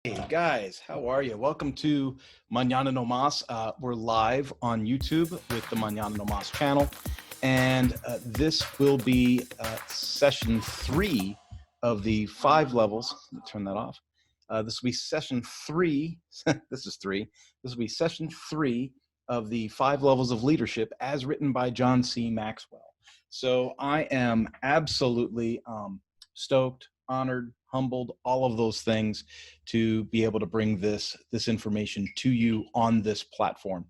Hey guys, how are you? Welcome to Mañana No Mas. We're live on YouTube with the Mañana No Mas channel, and this will be session 3 of the 5 levels. Let me turn that off. This will be session 3. This is 3. This will be session 3 of the 5 levels of leadership as written by John C. Maxwell. So I am absolutely stoked, honored, humbled, all of those things to be able to bring this information to you on this platform.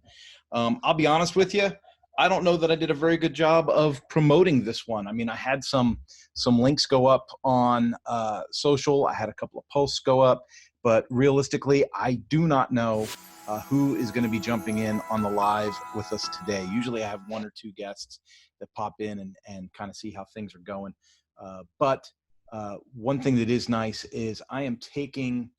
I'll be honest with you, I don't know that I did a very good job of promoting this one. I mean, I had some links go up on social. I had a couple of posts go up, but realistically, I do not know who is going to be jumping in on the live with us today. Usually I have 1 or 2 guests that pop in and kind of see how things are going. But one thing that is nice is I am taking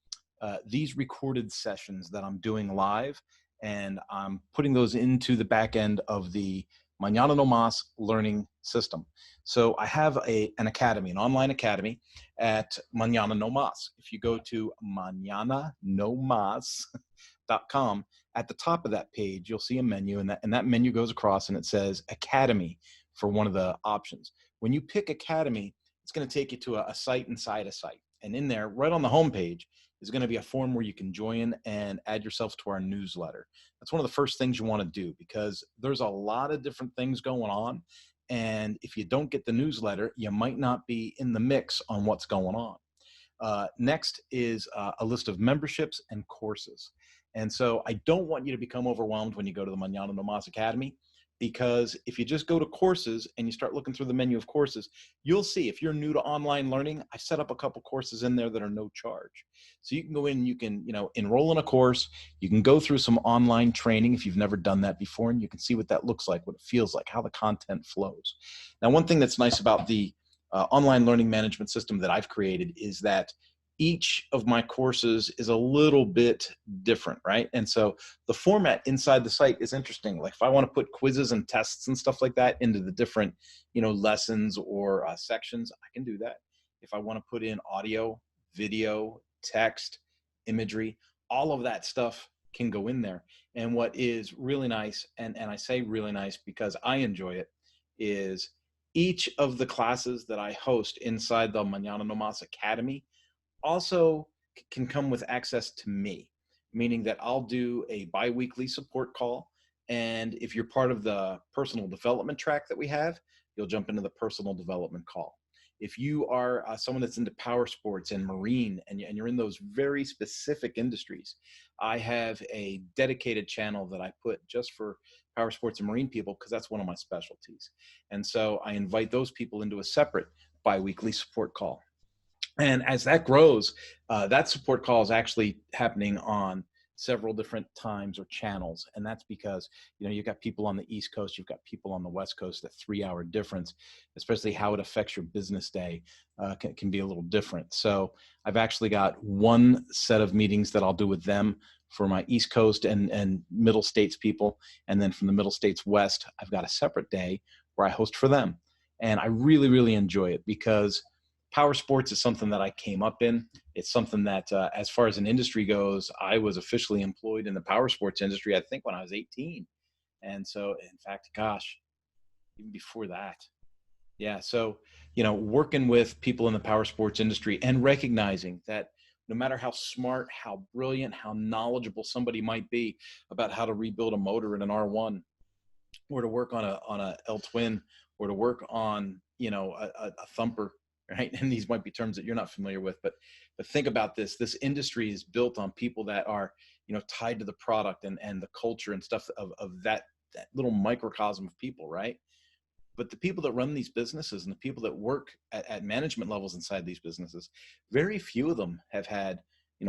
these recorded sessions that I'm doing live, and I'm putting those into the back end of the Mañana No Mas learning system. So I have an academy, an online academy at Mañana No Mas. If you go to mañananomas.com, at the top of that page, you'll see a menu, and that menu goes across and it says Academy for one of the options. When you pick Academy, it's going to take you to a site inside a site. And in there, right on the home page, is going to be a form where you can join and add yourself to our newsletter. That's one of the first things you want to do, because there's a lot of different things going on. And if you don't get the newsletter, you might not be in the mix on what's going on. Next is a list of memberships and courses. And so I don't want you to become overwhelmed when you go to the Mañana No Mas Academy, because if you just go to courses and you start looking through the menu of courses, you'll see if you're new to online learning, I set up a couple courses in there that are no charge. So you can go in, you can, enroll in a course, you can go through some online training if you've never done that before, and you can see what that looks like, what it feels like, how the content flows. Now, one thing that's nice about the online learning management system that I've created is that each of my courses is a little bit different, right? And so the format inside the site is interesting. Like if I want to put quizzes and tests and stuff like that into the different, lessons or sections, I can do that. If I want to put in audio, video, text, imagery, all of that stuff can go in there. And what is really nice, and I say really nice because I enjoy it, is each of the classes that I host inside the Mañana No Mas Academy also can come with access to me, meaning that I'll do a bi-weekly support call. And if you're part of the personal development track that we have, you'll jump into the personal development call. If you are someone that's into power sports and marine, and you're in those very specific industries, I have a dedicated channel that I put just for power sports and marine people, because that's one of my specialties. And so I invite those people into a separate bi-weekly support call. And as that grows, that support call is actually happening on several different times or channels. And that's because, you've got people on the East Coast, you've got people on the West Coast, that 3-hour difference, especially how it affects your business day can be a little different. So I've actually got one set of meetings that I'll do with them for my East Coast and Middle States people. And then from the Middle States West, I've got a separate day where I host for them. And I really, really enjoy it, because power sports is something that I came up in. It's something that, as far as an industry goes, I was officially employed in the power sports industry, I think, when I was 18. And so, in fact, gosh, even before that. Yeah. So, working with people in the power sports industry and recognizing that no matter how smart, how brilliant, how knowledgeable somebody might be about how to rebuild a motor in an R1, or to work on a L twin, or to work on, a thumper, right? And these might be terms that you're not familiar with, but think about this. This industry is built on people that are, tied to the product and the culture and stuff of that little microcosm of people, right? But the people that run these businesses and the people that work at management levels inside these businesses, very few of them have had,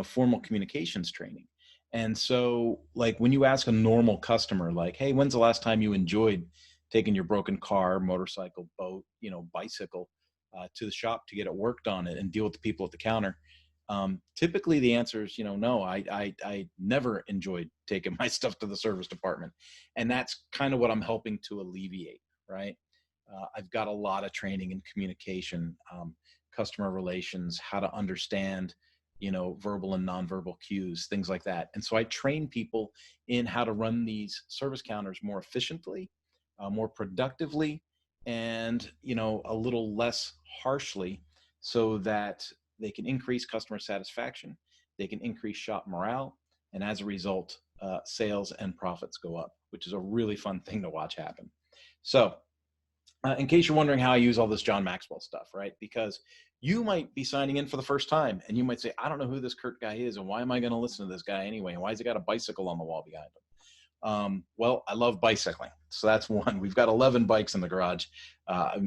formal communications training. And so, like, when you ask a normal customer, like, hey, when's the last time you enjoyed taking your broken car, motorcycle, boat, bicycle, to the shop to get it worked on it and deal with the people at the counter? Typically the answer is, no, I never enjoyed taking my stuff to the service department. And that's kind of what I'm helping to alleviate, right? I've got a lot of training in communication, customer relations, how to understand, verbal and nonverbal cues, things like that. And so I train people in how to run these service counters more efficiently, more productively, and, a little less harshly, so that they can increase customer satisfaction, they can increase shop morale, and as a result, sales and profits go up, which is a really fun thing to watch happen. So in case you're wondering how I use all this John Maxwell stuff, right? Because you might be signing in for the first time and you might say, I don't know who this Kurt guy is, and why am I going to listen to this guy anyway? And why has he got a bicycle on the wall behind him? Well, I love bicycling. So that's one. We've got 11 bikes in the garage,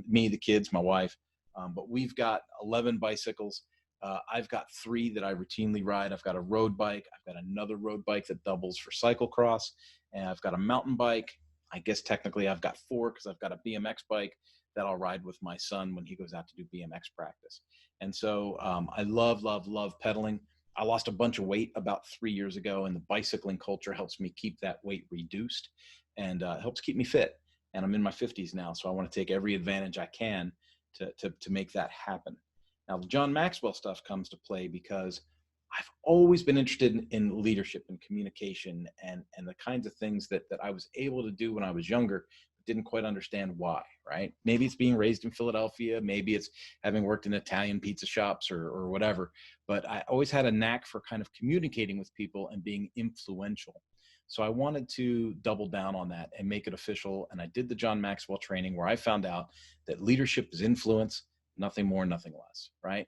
me, the kids, my wife, but we've got 11 bicycles. I've got 3 that I routinely ride. I've got a road bike. I've got another road bike that doubles for cyclocross, and I've got a mountain bike. I guess technically I've got 4 because I've got a BMX bike that I'll ride with my son when he goes out to do BMX practice. And so I love, love, love pedaling. I lost a bunch of weight about 3 years ago, and the bicycling culture helps me keep that weight reduced and helps keep me fit. And I'm in my 50s now, so I want to take every advantage I can to make that happen. Now, the John Maxwell stuff comes to play because I've always been interested in leadership and communication and the kinds of things that I was able to do when I was younger, but didn't quite understand why, right? Maybe it's being raised in Philadelphia. Maybe it's having worked in Italian pizza shops or whatever. But I always had a knack for kind of communicating with people and being influential. So I wanted to double down on that and make it official. And I did the John Maxwell training where I found out that leadership is influence, nothing more, nothing less, right?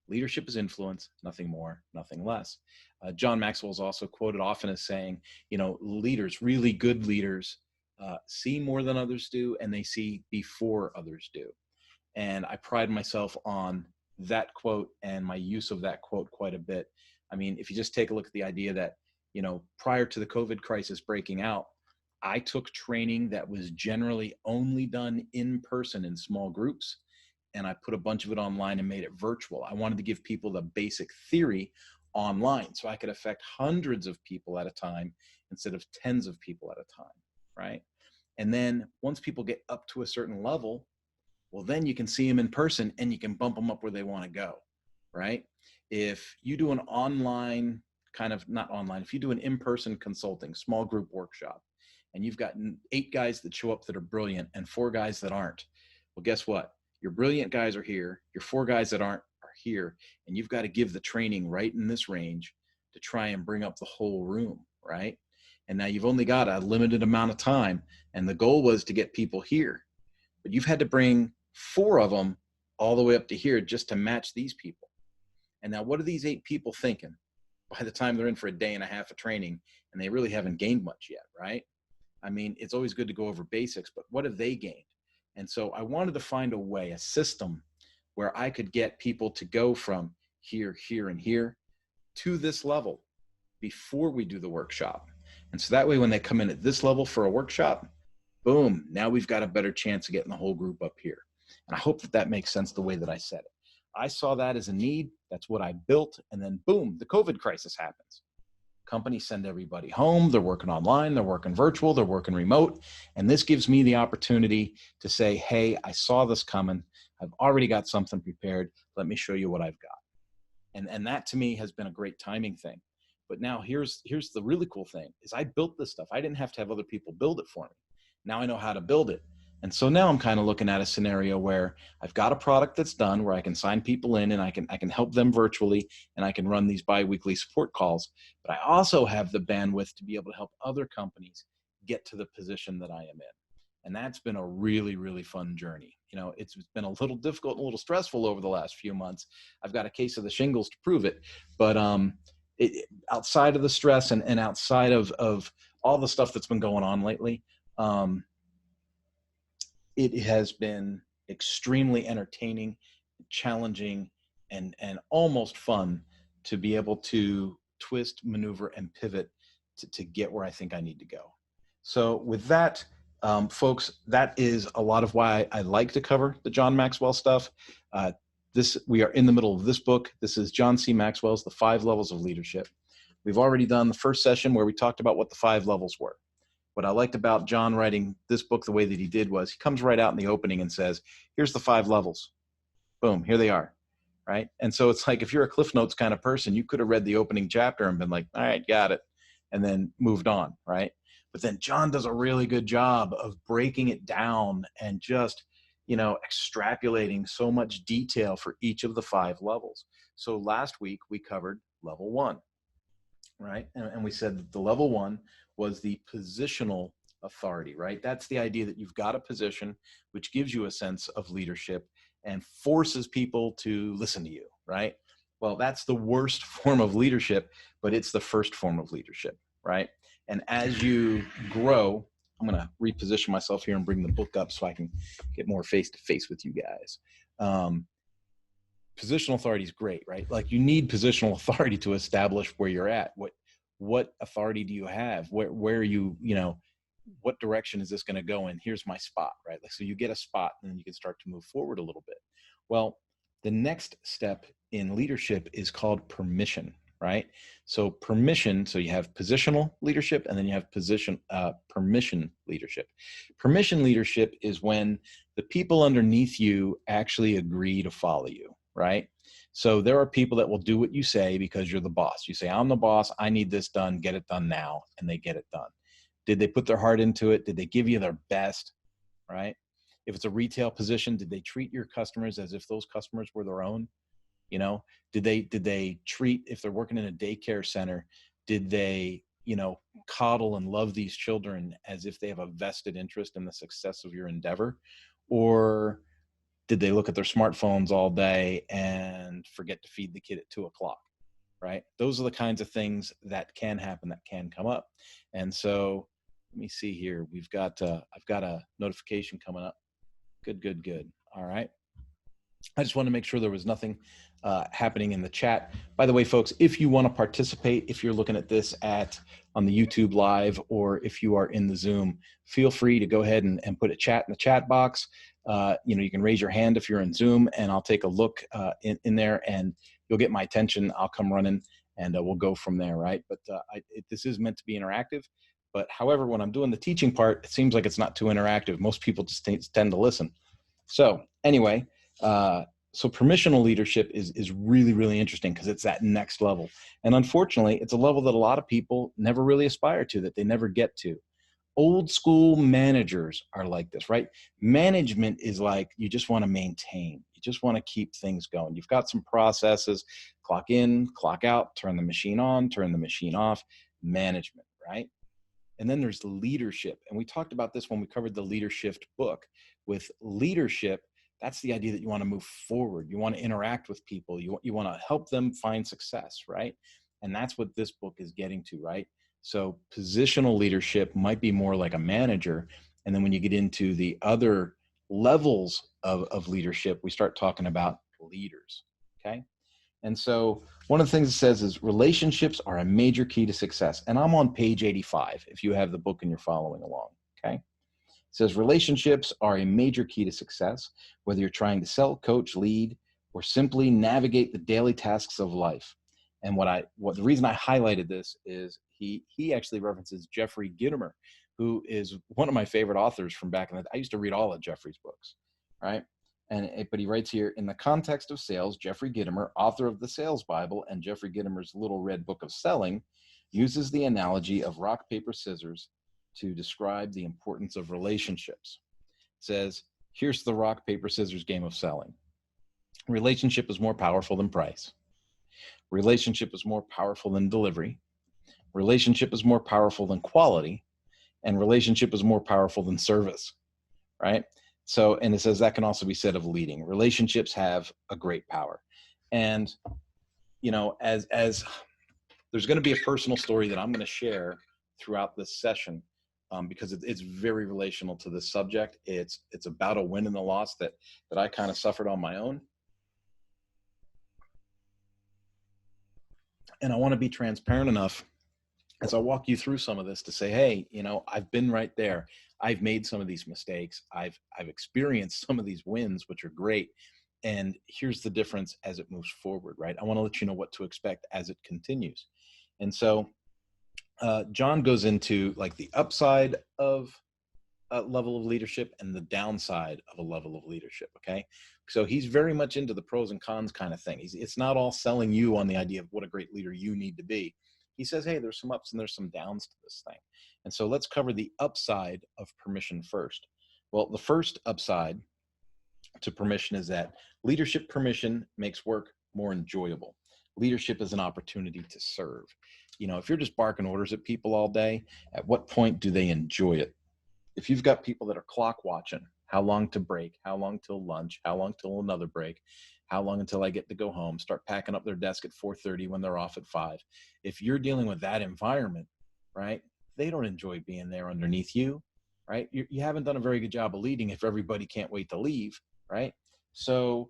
Leadership is influence, nothing more, nothing less. John Maxwell is also quoted often as saying, leaders, really good leaders, see more than others do, and they see before others do. And I pride myself on that quote and my use of that quote quite a bit. I mean, if you just take a look at the idea that, prior to the COVID crisis breaking out, I took training that was generally only done in person in small groups, and I put a bunch of it online and made it virtual. I wanted to give people the basic theory online so I could affect hundreds of people at a time instead of tens of people at a time, right? And then once people get up to a certain level, well, then you can see them in person and you can bump them up where they want to go, right? If you do an online if you do an in-person consulting, small group workshop, and you've got 8 guys that show up that are brilliant and 4 guys that aren't, well, guess what? Your brilliant guys are here, your 4 guys that aren't are here, and you've got to give the training right in this range to try and bring up the whole room, right? And now you've only got a limited amount of time, and the goal was to get people here, but you've had to bring 4 of them all the way up to here just to match these people. And now what are these 8 people thinking by the time they're in for a day and a half of training, and they really haven't gained much yet, right? I mean, it's always good to go over basics, but what have they gained? And so I wanted to find a way, a system where I could get people to go from here, here, and here to this level before we do the workshop. And so that way, when they come in at this level for a workshop, boom, now we've got a better chance of getting the whole group up here. And I hope that makes sense the way that I said it. I saw that as a need. That's what I built. And then boom, the COVID crisis happens. Companies send everybody home. They're working online, they're working virtual, they're working remote. And this gives me the opportunity to say, hey, I saw this coming. I've already got something prepared. Let me show you what I've got. And that to me has been a great timing thing. But now here's the really cool thing is I built this stuff. I didn't have to have other people build it for me. Now I know how to build it. And so now I'm kind of looking at a scenario where I've got a product that's done where I can sign people in and I can help them virtually and I can run these bi-weekly support calls. But I also have the bandwidth to be able to help other companies get to the position that I am in. And that's been a really, really fun journey. It's been a little difficult, a little stressful over the last few months. I've got a case of the shingles to prove it. But outside of the stress and outside of all the stuff that's been going on lately, it has been extremely entertaining, challenging, and almost fun to be able to twist, maneuver, and pivot to get where I think I need to go. So with that, folks, that is a lot of why I like to cover the John Maxwell stuff. We are in the middle of this book. This is John C. Maxwell's The 5 Levels of Leadership. We've already done the first session where we talked about what the 5 levels were. What I liked about John writing this book the way that he did was he comes right out in the opening and says, here's the 5 levels. Boom, here they are. right? And so it's like, if you're a Cliff Notes kind of person, you could have read the opening chapter and been like, all right, got it, and then moved on, right? But then John does a really good job of breaking it down and just, extrapolating so much detail for each of the 5 levels. So last week we covered level 1, right? And we said that the level 1 was the positional authority, right? That's the idea that you've got a position which gives you a sense of leadership and forces people to listen to you, right? Well, that's the worst form of leadership, but it's the first form of leadership, right? And as you grow, I'm going to reposition myself here and bring the book up so I can get more face to face with you guys. Positional authority is great, right? Like, you need positional authority to establish where you're at. What authority do you have? Where are you, what direction is this going to go in? Here's my spot, right? Like, so you get a spot and then you can start to move forward a little bit. Well, the next step in leadership is called permission, right? So permission, so you have positional leadership and then you have permission leadership. Permission leadership is when the people underneath you actually agree to follow you, right? So there are people that will do what you say because you're the boss. You say, I'm the boss, I need this done, get it done now, and they get it done. Did they put their heart into it? Did they give you their best, right? If it's a retail position, did they treat your customers as if those customers were their own? Did they treat, if they're working in a daycare center, did they, coddle and love these children as if they have a vested interest in the success of your endeavor? Or did they look at their smartphones all day and forget to feed the kid at 2:00, right? Those are the kinds of things that can happen, that can come up. And so let me see here. I've got a notification coming up. Good. All right. I just want to make sure there was nothing happening in the chat. By the way, folks, if you want to participate, if you're looking at this on the YouTube live, or if you are in the Zoom, feel free to go ahead and put a chat in the chat box. You can raise your hand if you're in Zoom, and I'll take a look in there, and you'll get my attention. I'll come running, and we'll go from there, right? But this is meant to be interactive. But however, when I'm doing the teaching part, it seems like it's not too interactive. Most people just tend to listen. So anyway, so permissional leadership is really, really interesting because it's that next level. And unfortunately, it's a level that a lot of people never really aspire to, that they never get to. Old school managers are like this, right? Management is like, you just want to maintain. You just want to keep things going. You've got some processes, clock in, clock out, turn the machine on, turn the machine off, management, right? And then there's leadership. And we talked about this when we covered the Leadership book. With leadership, that's the idea that you want to move forward. You want to interact with people. You want to help them find success, right? And that's what this book is getting to, right? So positional leadership might be more like a manager. And then when you get into the other levels of leadership, we start talking about leaders, okay? And so one of the things it says is relationships are a major key to success. And I'm on page 85, if you have the book and you're following along, okay? It says relationships are a major key to success, whether you're trying to sell, coach, lead, or simply navigate the daily tasks of life. And the reason I highlighted this is he actually references Jeffrey Gitomer, who is one of my favorite authors from back in the day. I used to read all of Jeffrey's books, right? But he writes here, in the context of sales, Jeffrey Gitomer, author of the Sales Bible and Jeffrey Gitomer's Little Red Book of Selling, uses the analogy of rock, paper, scissors to describe the importance of relationships. It says, here's the rock, paper, scissors game of selling. Relationship is more powerful than price. Relationship is more powerful than delivery. Relationship is more powerful than quality. And relationship is more powerful than service, right? So, and it says that can also be said of leading. Relationships have a great power. And, as there's going to be a personal story that I'm going to share throughout this session, because it's very relational to this subject. It's about a win and a loss that I kind of suffered on my own. And I want to be transparent enough as I walk you through some of this to say, hey, I've been right there. I've made some of these mistakes. I've experienced some of these wins, which are great. And here's the difference as it moves forward, right? I want to let you know what to expect as it continues. And so John goes into like the upside of level of leadership and the downside of a level of leadership. Okay. So he's very much into the pros and cons kind of thing. It's not all selling you on the idea of what a great leader you need to be. He says, hey, there's some ups and there's some downs to this thing. And so let's cover the upside of permission first. Well, the first upside to permission is that leadership permission makes work more enjoyable. Leadership is an opportunity to serve. You know, if you're just barking orders at people all day, at what point do they enjoy it? If you've got people that are clock watching, how long to break, how long till lunch, how long till another break, how long until I get to go home, start packing up their desk at 4:30 when they're off at 5. If you're dealing with that environment, right, they don't enjoy being there underneath you, right? You haven't done a very good job of leading if everybody can't wait to leave, right? So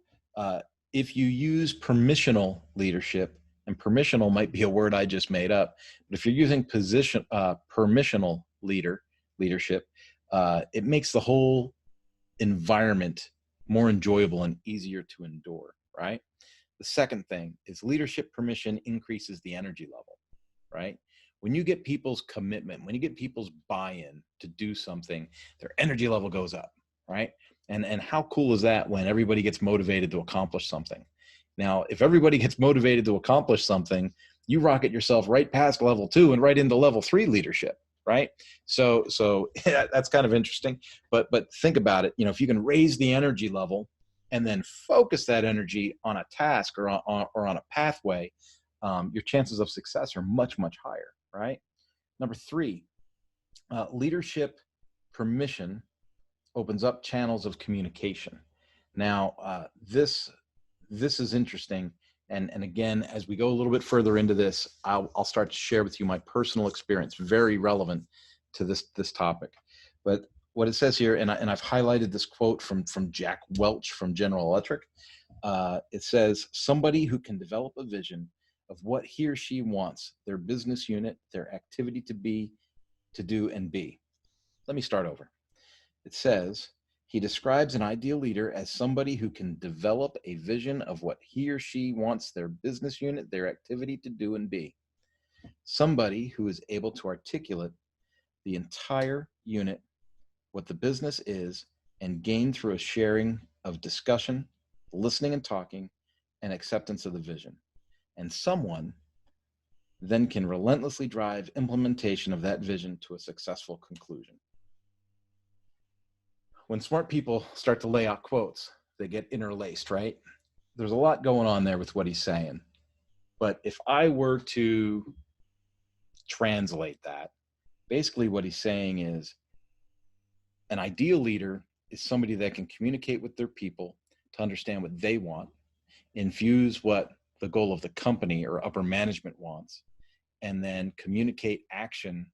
if you use permissional leadership, and permissional might be a word I just made up, but if you're using permissional leadership, it makes the whole environment more enjoyable and easier to endure, right? The second thing is leadership permission increases the energy level, right? When you get people's commitment, when you get people's buy-in to do something, their energy level goes up, right? And how cool is that when everybody gets motivated to accomplish something? Now, if everybody gets motivated to accomplish something, you rocket yourself right past level 2 and right into level 3 leadership, right? So yeah, that's kind of interesting. But think about it. You know, if you can raise the energy level and then focus that energy on a task or on a pathway, your chances of success are much, much higher, right? Number 3, leadership permission opens up channels of communication. Now, this is interesting. And again, as we go a little bit further into this, I'll start to share with you my personal experience, very relevant to this topic. But what it says here, and I've highlighted this quote from Jack Welch from General Electric. It says, somebody who can develop a vision of what he or she wants their business unit, their activity to do and be. Let me start over. It says, he describes an ideal leader as somebody who can develop a vision of what he or she wants their business unit, their activity to do and be. Somebody who is able to articulate the entire unit, what the business is, and gain through a sharing of discussion, listening and talking, and acceptance of the vision. And someone then can relentlessly drive implementation of that vision to a successful conclusion. When smart people start to lay out quotes, they get interlaced, right? There's a lot going on there with what he's saying. But if I were to translate that, basically what he's saying is an ideal leader is somebody that can communicate with their people to understand what they want, infuse what the goal of the company or upper management wants, and then communicate action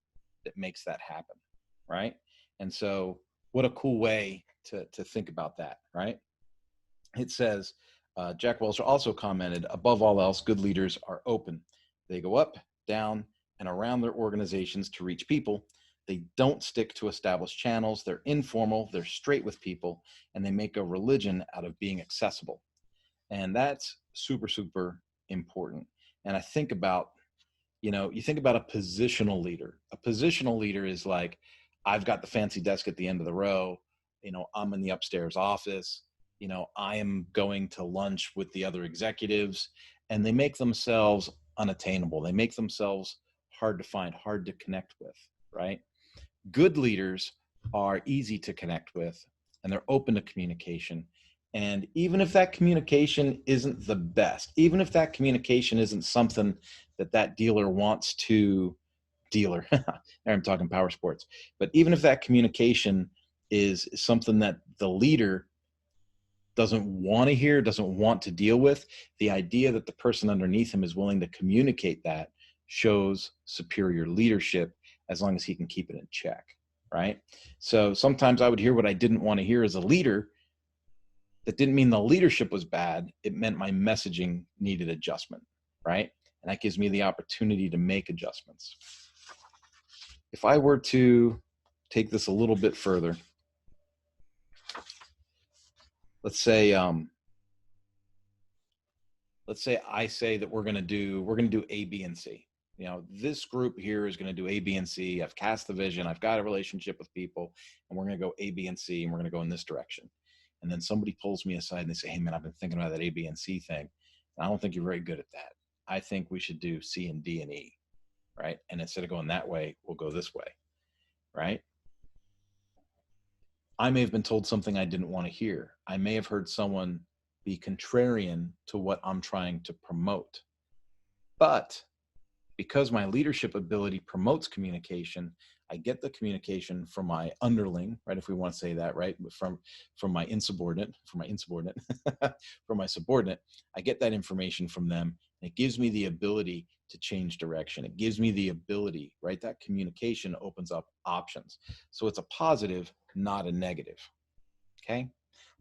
that makes that happen, right? And so what a cool way to think about that, right? It says, Jack Welch also commented, above all else, good leaders are open. They go up, down, and around their organizations to reach people. They don't stick to established channels. They're informal, they're straight with people, and they make a religion out of being accessible. And that's super, super important. And I think about, you think about a positional leader. A positional leader is like, I've got the fancy desk at the end of the row. I'm in the upstairs office. I am going to lunch with the other executives, and they make themselves unattainable. They make themselves hard to find, hard to connect with, right? Good leaders are easy to connect with, and they're open to communication. And even if that communication isn't the best, even if that communication isn't something that dealer wants to I'm talking power sports, but even if that communication is something that the leader doesn't want to hear, doesn't want to deal with, the idea that the person underneath him is willing to communicate that shows superior leadership, as long as he can keep it in check, right? So sometimes I would hear what I didn't want to hear as a leader. That didn't mean the leadership was bad. It meant my messaging needed adjustment, right? And that gives me the opportunity to make adjustments. If I were to take this a little bit further, let's say I say that we're going to do A, B, and C. this group here is going to do A, B, and C. I've cast the vision. I've got a relationship with people, and we're going to go A, B, and C, and we're going to go in this direction. And then somebody pulls me aside and they say, hey, man, I've been thinking about that A, B, and C thing. And I don't think you're very good at that. I think we should do C and D and E, right? And instead of going that way, we'll go this way, right? I may have been told something I didn't want to hear. I may have heard someone be contrarian to what I'm trying to promote. But because my leadership ability promotes communication, I get the communication from my underling, right? If we want to say that, right? From my insubordinate, from my subordinate, I get that information from them. And it gives me the ability to change direction. It gives me the ability, right? That communication opens up options. So it's a positive, not a negative. Okay.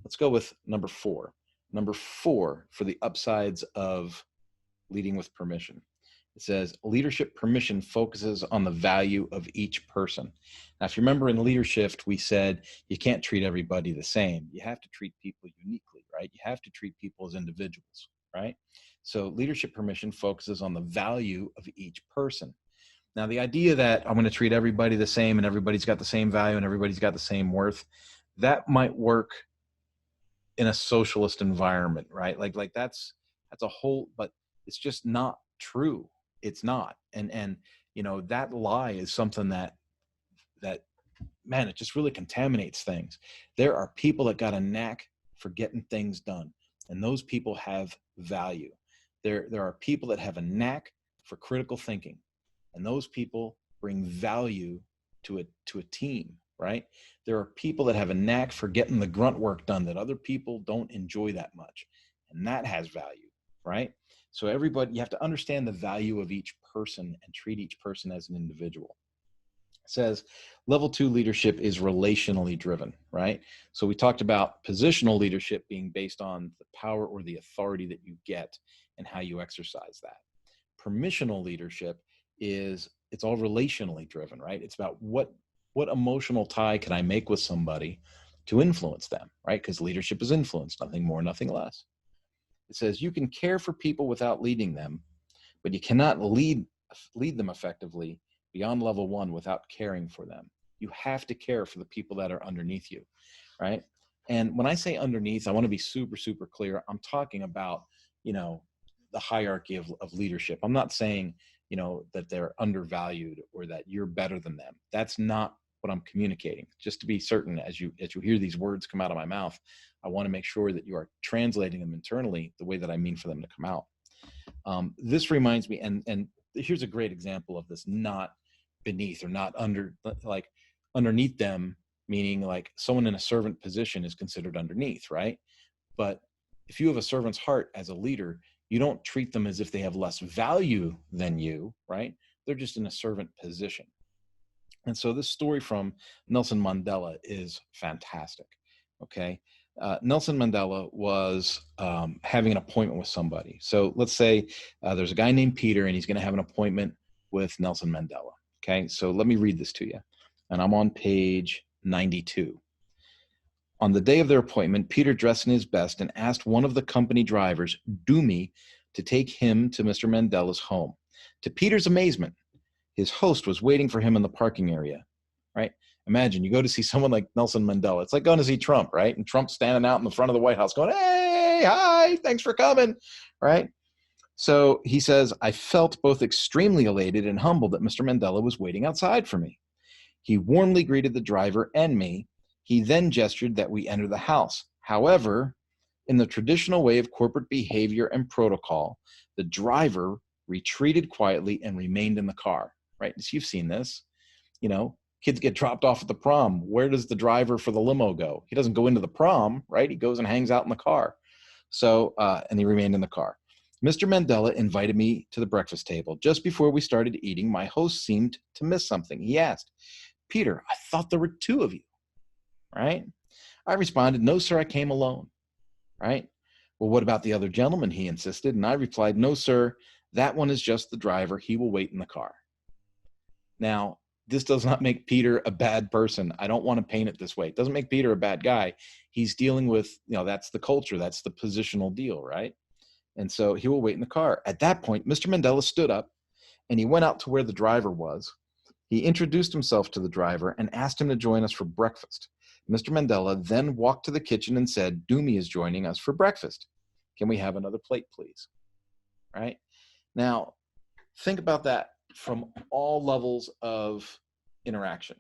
Let's go with number 4. Number 4 for the upsides of leading with permission. It says leadership permission focuses on the value of each person. Now, if you remember in leadership, we said you can't treat everybody the same. You have to treat people uniquely, right? You have to treat people as individuals, right? So leadership permission focuses on the value of each person. Now, the idea that I'm going to treat everybody the same and everybody's got the same value and everybody's got the same worth, that might work in a socialist environment, right? Like that's a whole, but it's just not true. It's not. And that lie is something that man, it just really contaminates things. There are people that got a knack for getting things done, and those people have value. There are people that have a knack for critical thinking, and those people bring value to a team, right? There are people that have a knack for getting the grunt work done that other people don't enjoy that much, and that has value, right? So everybody, you have to understand the value of each person and treat each person as an individual. It says level 2 leadership is relationally driven, right? So we talked about positional leadership being based on the power or the authority that you get and how you exercise that. Permissional leadership it's all relationally driven, right? It's about what emotional tie can I make with somebody to influence them, right? Because leadership is influence, nothing more, nothing less. It says you can care for people without leading them, but you cannot lead them effectively beyond level 1 without caring for them. You have to care for the people that are underneath you, right? And when I say underneath, I want to be super, super clear. I'm talking about, the hierarchy of leadership. I'm not saying, that they're undervalued or that you're better than them. That's not what I'm communicating. Just to be certain, as you hear these words come out of my mouth, I want to make sure that you are translating them internally the way that I mean for them to come out. This reminds me, and here's a great example of this, not beneath or not underneath them, meaning like someone in a servant position is considered underneath, right? But if you have a servant's heart as a leader, you don't treat them as if they have less value than you, right? They're just in a servant position. And so this story from Nelson Mandela is fantastic, okay? Nelson Mandela was having an appointment with somebody. So let's say there's a guy named Peter and he's going to have an appointment with Nelson Mandela, okay? So let me read this to you. And I'm on page 92. On the day of their appointment, Peter dressed in his best and asked one of the company drivers, Doomy, to take him to Mr. Mandela's home. To Peter's amazement, his host was waiting for him in the parking area, right? Imagine you go to see someone like Nelson Mandela. It's like going to see Trump, right? And Trump's standing out in the front of the White House going, hey, hi, thanks for coming, right? So he says, I felt both extremely elated and humbled that Mr. Mandela was waiting outside for me. He warmly greeted the driver and me. He then gestured that we enter the house. However, in the traditional way of corporate behavior and protocol, the driver retreated quietly and remained in the car, right? So you've seen this, kids get dropped off at the prom. Where does the driver for the limo go? He doesn't go into the prom, right? He goes and hangs out in the car. So, and he remained in the car. Mr. Mandela invited me to the breakfast table. Just before we started eating, my host seemed to miss something. He asked, Peter, I thought there were 2 of you, right? I responded, no, sir, I came alone, right? Well, what about the other gentleman? He insisted. And I replied, no, sir, that one is just the driver. He will wait in the car. Now, this does not make Peter a bad person. I don't want to paint it this way. It doesn't make Peter a bad guy. He's dealing with, that's the culture. That's the positional deal, right? And so he will wait in the car. At that point, Mr. Mandela stood up and he went out to where the driver was. He introduced himself to the driver and asked him to join us for breakfast. Mr. Mandela then walked to the kitchen and said, Dumi is joining us for breakfast. Can we have another plate, please? Right? Now, think about that from all levels of interaction.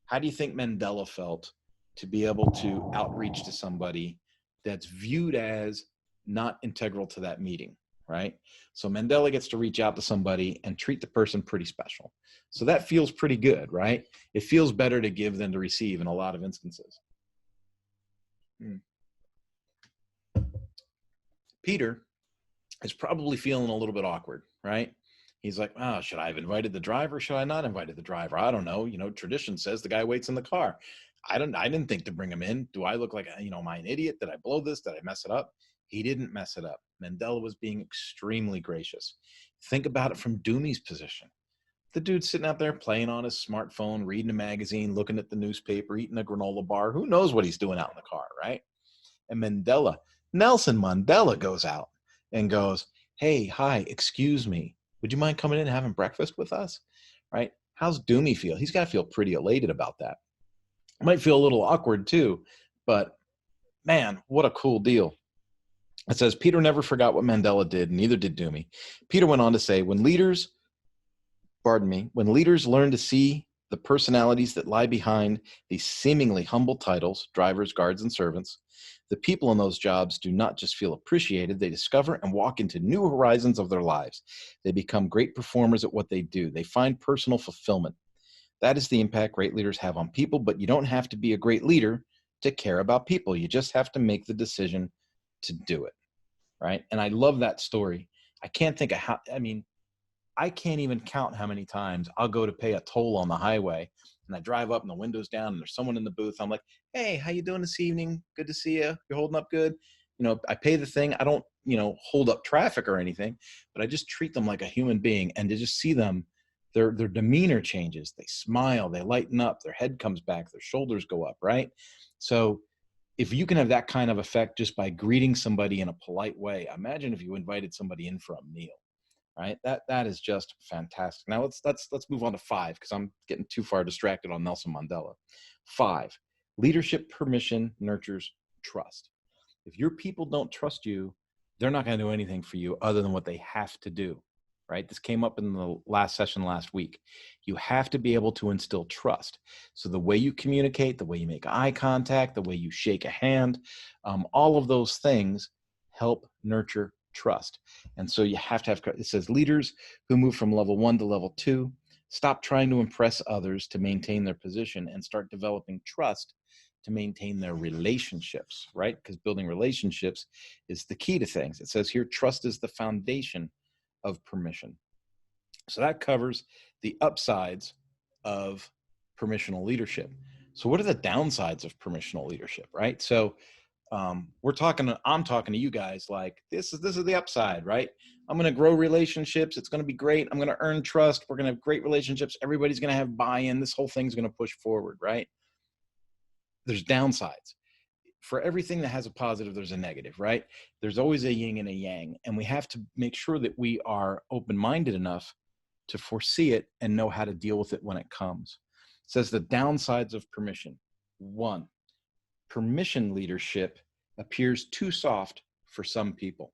How do you think Mandela felt to be able to outreach to somebody that's viewed as not integral to that meeting, right? So Mandela gets to reach out to somebody and treat the person pretty special. So that feels pretty good, right? It feels better to give than to receive in a lot of instances. Peter is probably feeling a little bit awkward, right? He's like, oh, should I have invited the driver? Should I not invited the driver? I don't know. Tradition says the guy waits in the car. I didn't think to bring him in. Do I look like, am I an idiot? Did I blow this? Did I mess it up? He didn't mess it up. Mandela was being extremely gracious. Think about it from Dumi's position. The dude's sitting out there playing on his smartphone, reading a magazine, looking at the newspaper, eating a granola bar. Who knows what he's doing out in the car, right? And Nelson Mandela goes out and goes, hey, hi, excuse me. Would you mind coming in and having breakfast with us? Right? How's Dumi feel? He's got to feel pretty elated about that. Might feel a little awkward too, but man, what a cool deal. It says, Peter never forgot what Mandela did, neither did Dumi. Peter went on to say, when leaders learn to see the personalities that lie behind these seemingly humble titles, drivers, guards, and servants, the people in those jobs do not just feel appreciated, they discover and walk into new horizons of their lives. They become great performers at what they do. They find personal fulfillment. That is the impact great leaders have on people, but you don't have to be a great leader to care about people. You just have to make the decision to do it, right? And I love that story. I can't think of I can't even count how many times I'll go to pay a toll on the highway and I drive up and the window's down and there's someone in the booth. I'm like, hey, how you doing this evening? Good to see you. You're holding up good. I pay the thing. I don't, hold up traffic or anything, but I just treat them like a human being, and to just see them, their demeanor changes. They smile, they lighten up, their head comes back, their shoulders go up, right? So if you can have that kind of effect just by greeting somebody in a polite way, imagine if you invited somebody in for a meal. Right? That is just fantastic. Now let's move on to 5, because I'm getting too far distracted on Nelson Mandela. 5, leadership permission nurtures trust. If your people don't trust you, they're not going to do anything for you other than what they have to do. Right? This came up in the last session last week. You have to be able to instill trust. So the way you communicate, the way you make eye contact, the way you shake a hand, all of those things help nurture trust. And so you have to have, it says leaders who move from level 1 to level 2, stop trying to impress others to maintain their position and start developing trust to maintain their relationships, right? Because building relationships is the key to things. It says here, trust is the foundation of permission. So that covers the upsides of permissional leadership. So what are the downsides of permissional leadership, right? So I'm talking to you guys like this is the upside, right? I'm going to grow relationships. It's going to be great. I'm going to earn trust. We're going to have great relationships. Everybody's going to have buy-in. This whole thing's going to push forward, right? There's downsides. For everything that has a positive, there's a negative, right? There's always a yin and a yang, and we have to make sure that we are open-minded enough to foresee it and know how to deal with it when it comes. It says the downsides of permission. 1, permission leadership appears too soft for some people.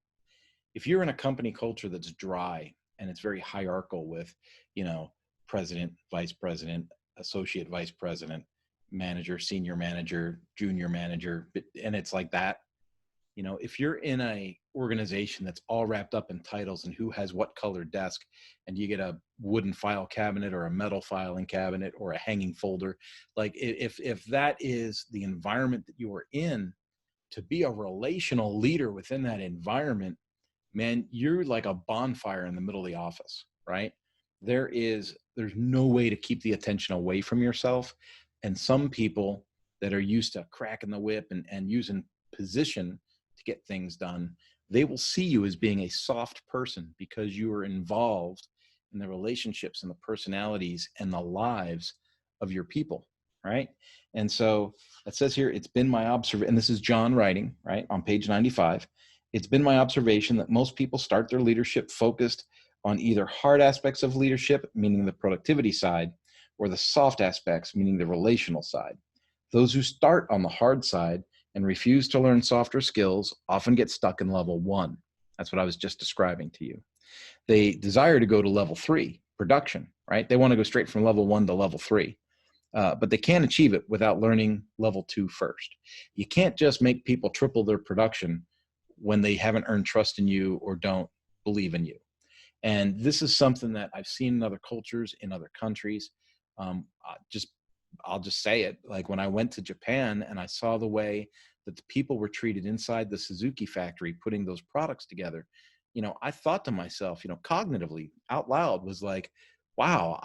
If you're in a company culture that's dry and it's very hierarchical with, president, vice president, associate vice president, manager, senior manager, junior manager, and it's like that, if you're in a organization that's all wrapped up in titles and who has what colored desk, and you get a wooden file cabinet or a metal filing cabinet or a hanging folder, like if that is the environment that you are in, to be a relational leader within that environment, man, you're like a bonfire in the middle of the office, right? There's no way to keep the attention away from yourself. And some people that are used to cracking the whip and using position to get things done, they will see you as being a soft person because you are involved in the relationships and the personalities and the lives of your people, right? And so it says here, it's been my observation, and this is John writing, right, on page 95. It's been my observation that most people start their leadership focused on either hard aspects of leadership, meaning the productivity side, or the soft aspects, meaning the relational side. Those who start on the hard side and refuse to learn softer skills often get stuck in level 1. That's what I was just describing to you. They desire to go to level 3, production, right? They want to go straight from level 1 to level 3. But they can't achieve it without learning level 2 first. You can't just make people triple their production when they haven't earned trust in you or don't believe in you. And this is something that I've seen in other cultures, in other countries. I'll just say it. Like when I went to Japan and I saw the way that the people were treated inside the Suzuki factory, putting those products together, I thought to myself, cognitively out loud was like, wow,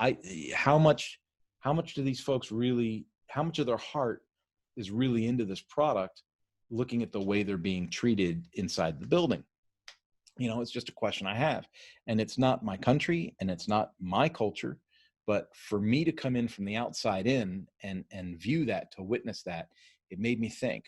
how much do these folks really, how much of their heart is really into this product, looking at the way they're being treated inside the building? It's just a question I have. And it's not my country and it's not my culture, but for me to come in from the outside in and view that, to witness that, it made me think,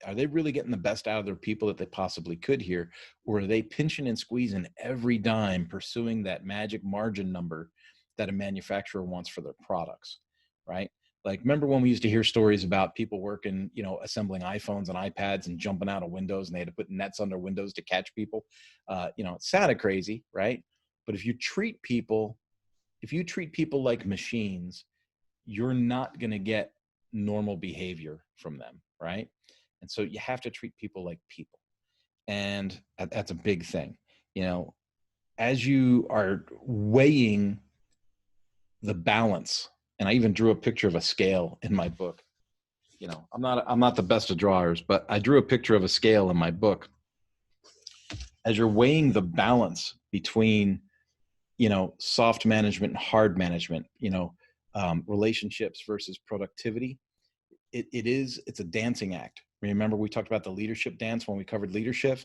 are they really getting the best out of their people that they possibly could here? Or are they pinching and squeezing every dime, pursuing that magic margin number that a manufacturer wants for their products, right? Like, remember when we used to hear stories about people working, assembling iPhones and iPads and jumping out of windows, and they had to put nets under windows to catch people? It sounded crazy, right? But if you treat people like machines, you're not going to get normal behavior from them, right? And so you have to treat people like people. And that's a big thing. As you are weighing the balance, and I even drew a picture of a scale in my book. I'm not the best of drawers, but I drew a picture of a scale in my book. As you're weighing the balance between, soft management and hard management, relationships versus productivity, it's a dancing act. Remember, we talked about the leadership dance when we covered leadership.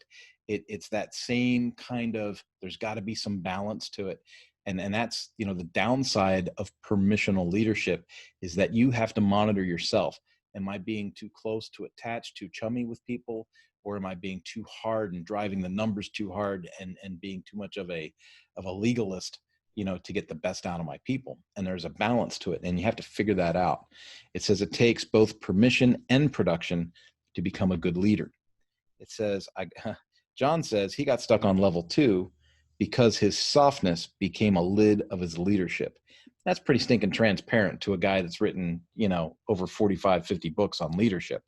It's that same kind of, there's got to be some balance to it. And that's, the downside of permissional leadership is that you have to monitor yourself. Am I being too close, too attached, too chummy with people? Or am I being too hard and driving the numbers too hard and being too much of a legalist, to get the best out of my people? And there's a balance to it, and you have to figure that out. It says it takes both permission and production to become a good leader. It says, John says he got stuck on level 2 because his softness became a lid of his leadership. That's pretty stinking transparent to a guy that's written, over 45, 50 books on leadership.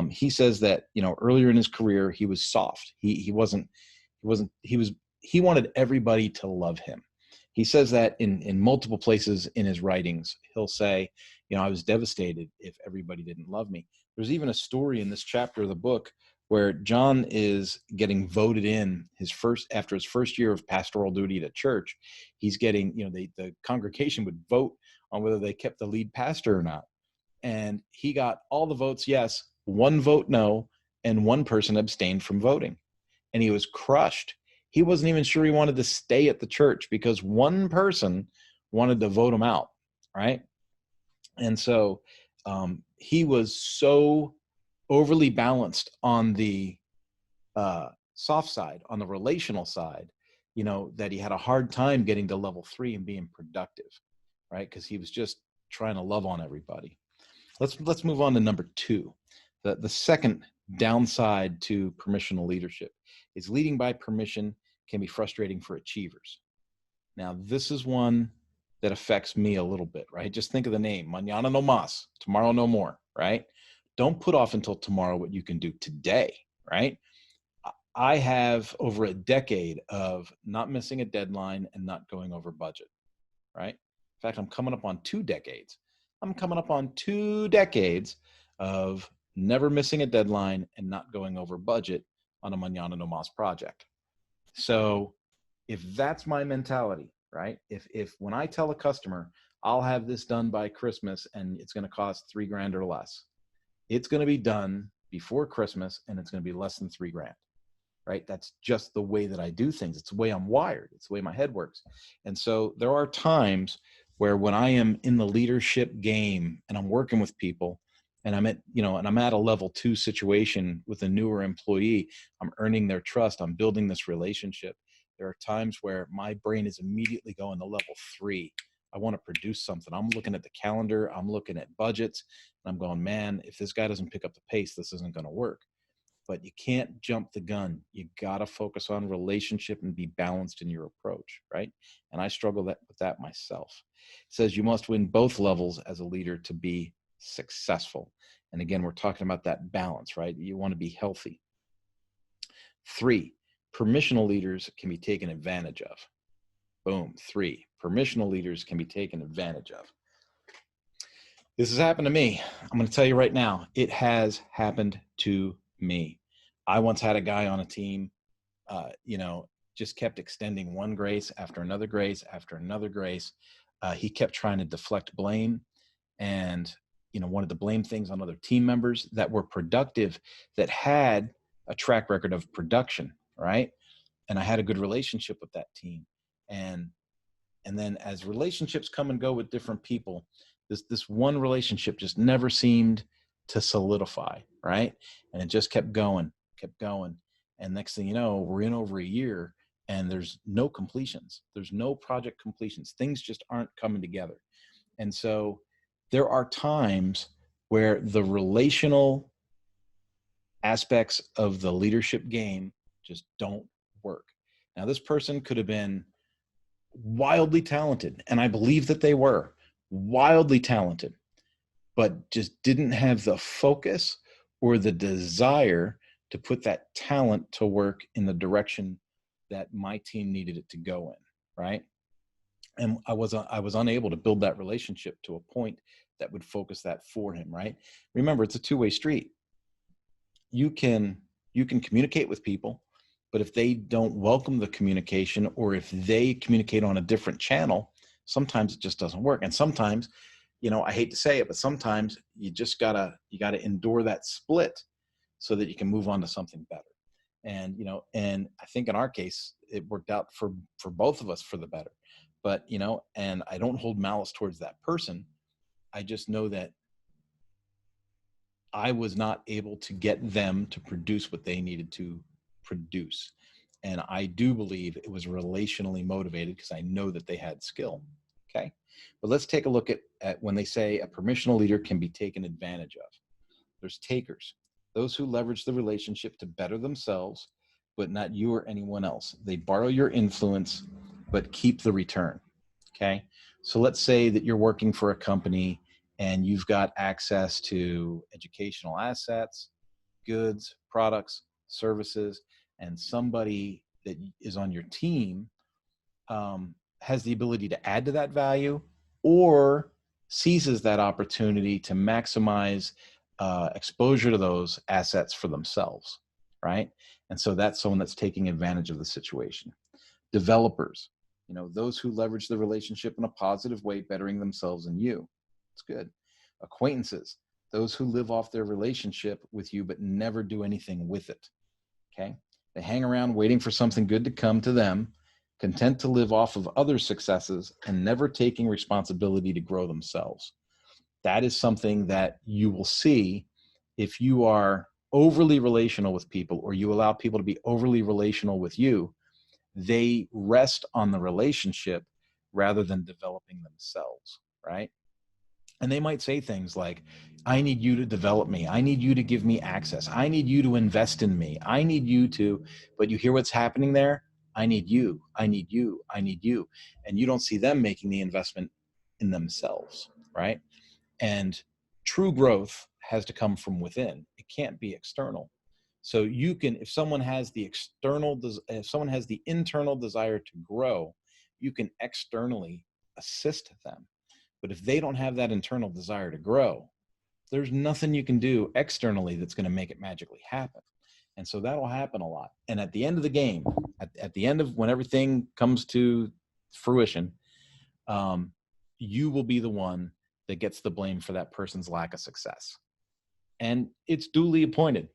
He says that, earlier in his career, he was soft. He wanted everybody to love him. He says that in multiple places in his writings. He'll say, I was devastated if everybody didn't love me. There's even a story in this chapter of the book where John is getting voted in after his first year of pastoral duty at church. He's getting, the congregation would vote on whether they kept the lead pastor or not. And he got all the votes yes, 1 vote no, and 1 person abstained from voting. And he was crushed. He wasn't even sure he wanted to stay at the church because 1 person wanted to vote him out, right? And so he was so overly balanced on the soft side, on the relational side, that he had a hard time getting to level 3 and being productive, right? Because he was just trying to love on everybody. Let's move on to number 2. The second downside to permissional leadership is leading by permission can be frustrating for achievers. Now, this is one that affects me a little bit, right? Just think of the name, mañana no más, tomorrow no more, right? Don't put off until tomorrow what you can do today, right? I have over a decade of not missing a deadline and not going over budget, right? In fact, I'm coming up on 2 decades. I'm coming up on 2 decades of never missing a deadline and not going over budget on a mañana no más project. So if that's my mentality, right? If when I tell a customer, I'll have this done by Christmas and it's going to cost $3,000 or less, it's going to be done before Christmas and it's going to be less than $3,000, right? That's just the way that I do things. It's the way I'm wired. It's the way my head works. And so there are times where when I am in the leadership game and I'm working with people and I'm at a level 2 situation with a newer employee, I'm earning their trust. I'm building this relationship. There are times where my brain is immediately going to level 3. I want to produce something. I'm looking at the calendar. I'm looking at budgets. And I'm going, man, if this guy doesn't pick up the pace, this isn't going to work. But you can't jump the gun. You got to focus on relationship and be balanced in your approach, right? And I struggle with that myself. It says you must win both levels as a leader to be successful. And again, we're talking about that balance, right? You want to be healthy. 3, permissional leaders can be taken advantage of. Boom. 3, permissional leaders can be taken advantage of. This has happened to me. I'm going to tell you right now, it has happened to me. I once had a guy on a team, just kept extending one grace after another grace after another grace. He kept trying to deflect blame and, wanted to blame things on other team members that were productive, that had a track record of production, right? And I had a good relationship with that team. And then as relationships come and go with different people, this one relationship just never seemed to solidify, right? And it just kept going. And next thing you know, we're in over a year and there's no completions. There's no project completions. Things just aren't coming together. And so there are times where the relational aspects of the leadership game just don't work. Now, this person could have been wildly talented, and I believe that they were wildly talented, but just didn't have the focus or the desire to put that talent to work in the direction that my team needed it to go in, right? And I was unable to build that relationship to a point that would focus that for him, right? Remember, it's a two-way street. You can communicate with people, but if they don't welcome the communication, or if they communicate on a different channel, sometimes it just doesn't work. And sometimes, I hate to say it, but sometimes you just gotta endure that split so that you can move on to something better. And, and I think in our case, it worked out for both of us for the better. But, and I don't hold malice towards that person. I just know that I was not able to get them to produce what they needed to produce. And I do believe it was relationally motivated because I know that they had skill. Okay. But let's take a look at when they say a permissional leader can be taken advantage of. There's takers, those who leverage the relationship to better themselves, but not you or anyone else. They borrow your influence, but keep the return. Okay. So let's say that you're working for a company and you've got access to educational assets, goods, products, services, and somebody that is on your team has the ability to add to that value or seizes that opportunity to maximize exposure to those assets for themselves, right? And so that's someone that's taking advantage of the situation. Developers, those who leverage the relationship in a positive way, bettering themselves and you. It's good. Acquaintances, those who live off their relationship with you but never do anything with it. Okay? They hang around waiting for something good to come to them, content to live off of other successes and never taking responsibility to grow themselves. That is something that you will see if you are overly relational with people, or you allow people to be overly relational with you. They rest on the relationship rather than developing themselves, right? And they might say things like, I need you to develop me. I need you to give me access. I need you to invest in me. I need you to, but you hear what's happening there? I need you. I need you. I need you. And you don't see them making the investment in themselves, right? And true growth has to come from within. It can't be external. So you can, if someone has the internal desire to grow, you can externally assist them. But if they don't have that internal desire to grow, there's nothing you can do externally that's going to make it magically happen. And so that'll happen a lot. And at the end of the game, at the end of when everything comes to fruition, you will be the one that gets the blame for that person's lack of success. And it's duly appointed.